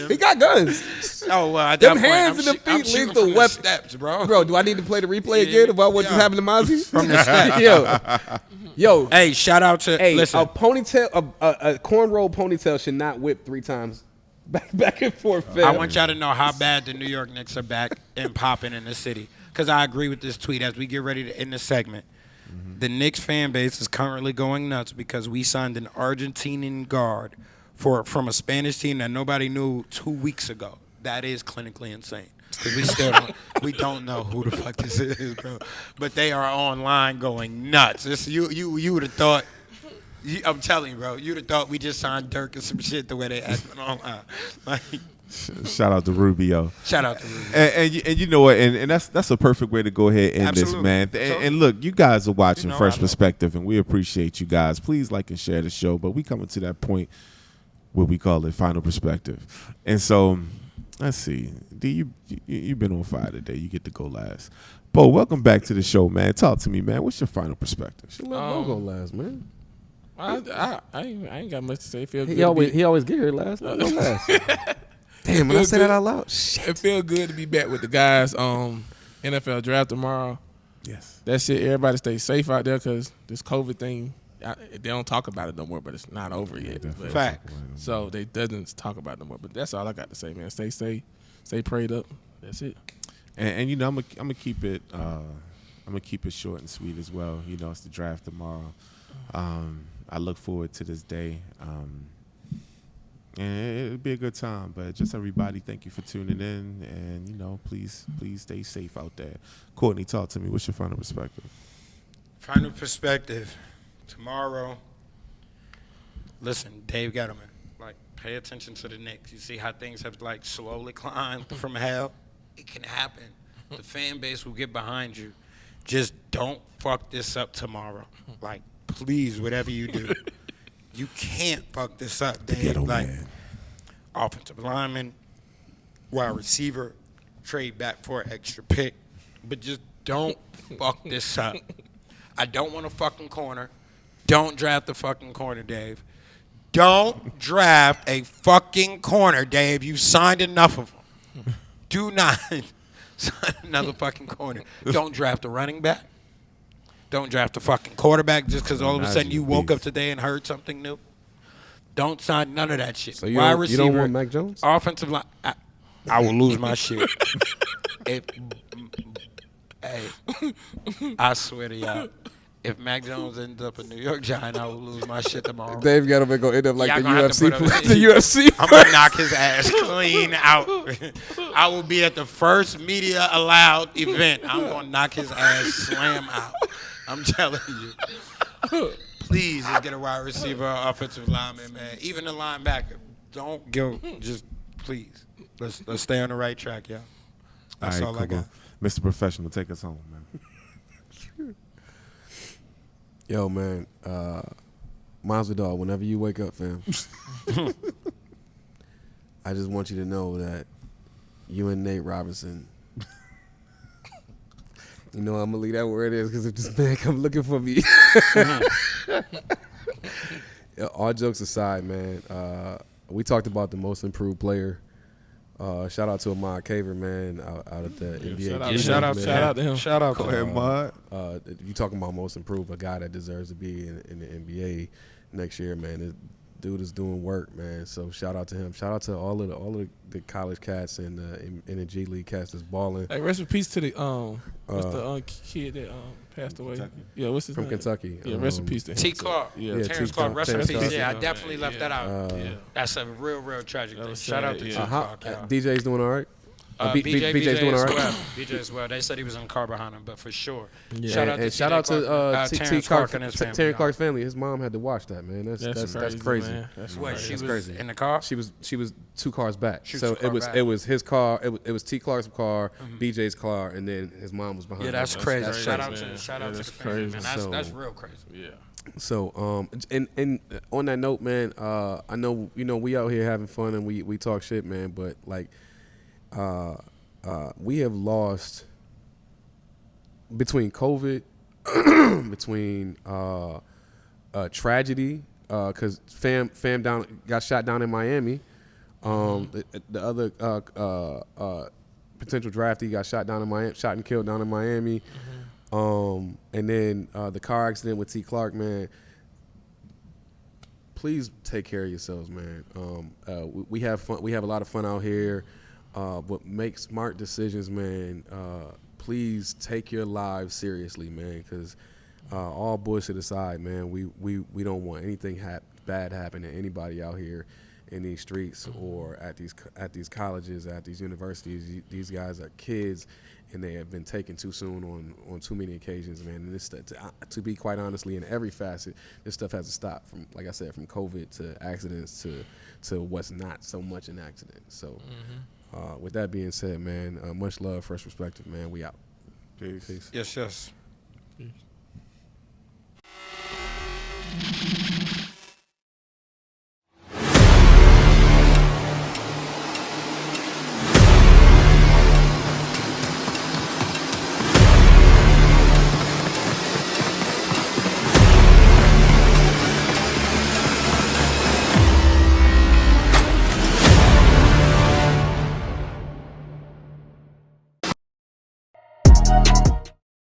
He got guns. Oh well, at Them that point, hands I'm and the I'm feet shooting lethal from the weapon. steps, bro. Bro, do I need to play the replay Yeah, again about what just yeah. happened to Mozzie? From the steps. Yo. Hey, shout out to Hey, listen. a ponytail, a cornrow ponytail should not whip 3 times back and forth. Fam. I want y'all to know how bad the New York Knicks are back and popping in the city. Because I agree with this tweet as we get ready to end the segment. The Knicks fan base is currently going nuts because we signed an Argentinian guard from a Spanish team that nobody knew 2 weeks ago. That is clinically insane. Because we still don't know who the fuck this is, bro. But they are online going nuts. It's, you would have thought. I'm telling you, bro. You'd have thought we just signed Dirk and some shit the way they acting online. Like, shout out to Rubio. shout out to Rudy. And you know what? And that's a perfect way to go ahead and end this, Absolutely. man. And look, you guys are watching You know Fresh I know. Perspective, and we appreciate you guys. Please like and share the show. But we coming to that point where we call it Final Perspective. And so, let's see. D, you've been on fire today. You get to go last. Bo, welcome back to the show, man. Talk to me, man. What's your final perspective? Let Bo go last, man. I ain't got much to say. It feel good. He always get here last. Let him go last. Damn, when I say that out loud, shit. It feel good to be back with the guys on NFL draft tomorrow. Yes. That's it. Everybody stay safe out there because this COVID thing, they don't talk about it no more, but it's not over yet. But- Fact. So they doesn't talk about it no more. But that's all I got to say, man. Stay safe, stay prayed up. That's it. And you know, I'm gonna keep it. I'm gonna keep it short and sweet as well. You know, it's the draft tomorrow. I look forward to this day. And it'll be a good time. But just everybody, thank you for tuning in. And you know, please stay safe out there. Courtney, talk to me. What's your final perspective? Final perspective. Tomorrow, listen, Dave Gettleman, like, pay attention to the Knicks. You see how things have, like, slowly climbed from hell? It can happen. The fan base will get behind you. Just don't fuck this up tomorrow. Like, please, whatever you do, you can't fuck this up, Dave. Ghetto Like, man. offensive lineman, wide receiver, trade back for an extra pick. But just don't fuck this up. I don't want a fucking corner. Don't draft the fucking corner, Dave. Don't draft a fucking corner, Dave. You signed enough of them. Do not sign another fucking corner. Don't draft a running back. Don't draft a fucking quarterback just because all of a sudden you woke up today and heard something new. Don't sign none of that shit. So you Wide don't, receiver, you don't want Mac Jones? offensive line. I will lose my shit. Hey, I swear to y'all, if Mac Jones ends up a New York Giant, I will lose my shit tomorrow. Dave Gettleman gonna end up like Y'all the gonna have to UFC. put him- The UFC. I'm gonna knock his ass clean out. I will be at the first media allowed event. I'm gonna knock his ass slam out. I'm telling you. Please just get a wide receiver, offensive lineman, man. Even the linebacker. Don't go. Just please. Let's stay on the right track, y'all. That's all I got. Mr. Professional, take us home, man. Yo, man. Masvidal, whenever you wake up, fam, I just want you to know that you and Nate Robinson. You know, I'm gonna leave that where it is because if this man come looking for me. Yeah, all jokes aside, man. We talked about the most improved player. Shout out to Ahmad Caver, man, out at the NBA. Shout out to him. Shout out Go ahead, Mud. You talking about most improved, a guy that deserves to be in the NBA next year, man. This dude is doing work, man. So shout out to him. Shout out to all of the college cats and the G League cats that's balling. Hey, rest in peace to the what's the kid that passed away? Kentucky. Yeah, what's his From name? Kentucky. Yeah, rest in peace to him. T. too. Clark. Yeah, Terrence T. Clark. Rest in Terrence peace. Clark. Yeah, I Yeah, definitely man. left that out. Yeah. That's a real tragic thing. was Shout out sad, to T. yeah. Clark, y'all. DJ's doing all right. BJ's doing all right. BJ as well. They said he was in the car behind him, but for sure. Yeah. Shout out to T. Clark and his family. Terry Clark's family. His mom had to watch that, man. That's crazy. Man. That's What, crazy. she That's was crazy. in the car? She was 2 cars back. She was So 2 cars back. it was his car. It was T. Clark's car, BJ's car, and then his mom was behind. Yeah, him. that's crazy. crazy, Shout out man. to the That's family, man. crazy. That's real crazy. Yeah. So and on that note, man, I know we out here having fun and we talk shit, man, but like we have lost between COVID, between tragedy, because fam got shot down in Miami. The other potential draftee got shot down in Miami, shot and killed down in Miami. And then the car accident with T. Clark, man. Please take care of yourselves, man. We have fun. We have a lot of fun out here, but make smart decisions, man. Please take your lives seriously, man. Because all bullshit aside, man, we don't want anything bad happen to anybody out here in these streets or at these colleges, at these universities. These guys are kids, and they have been taken too soon on too many occasions, man. And this, to be quite honestly, in every facet, this stuff has to stop. From, like I said, from COVID to accidents to what's not so much an accident. So, with that being said, man, much love, fresh perspective, man. We out. Peace. Yes.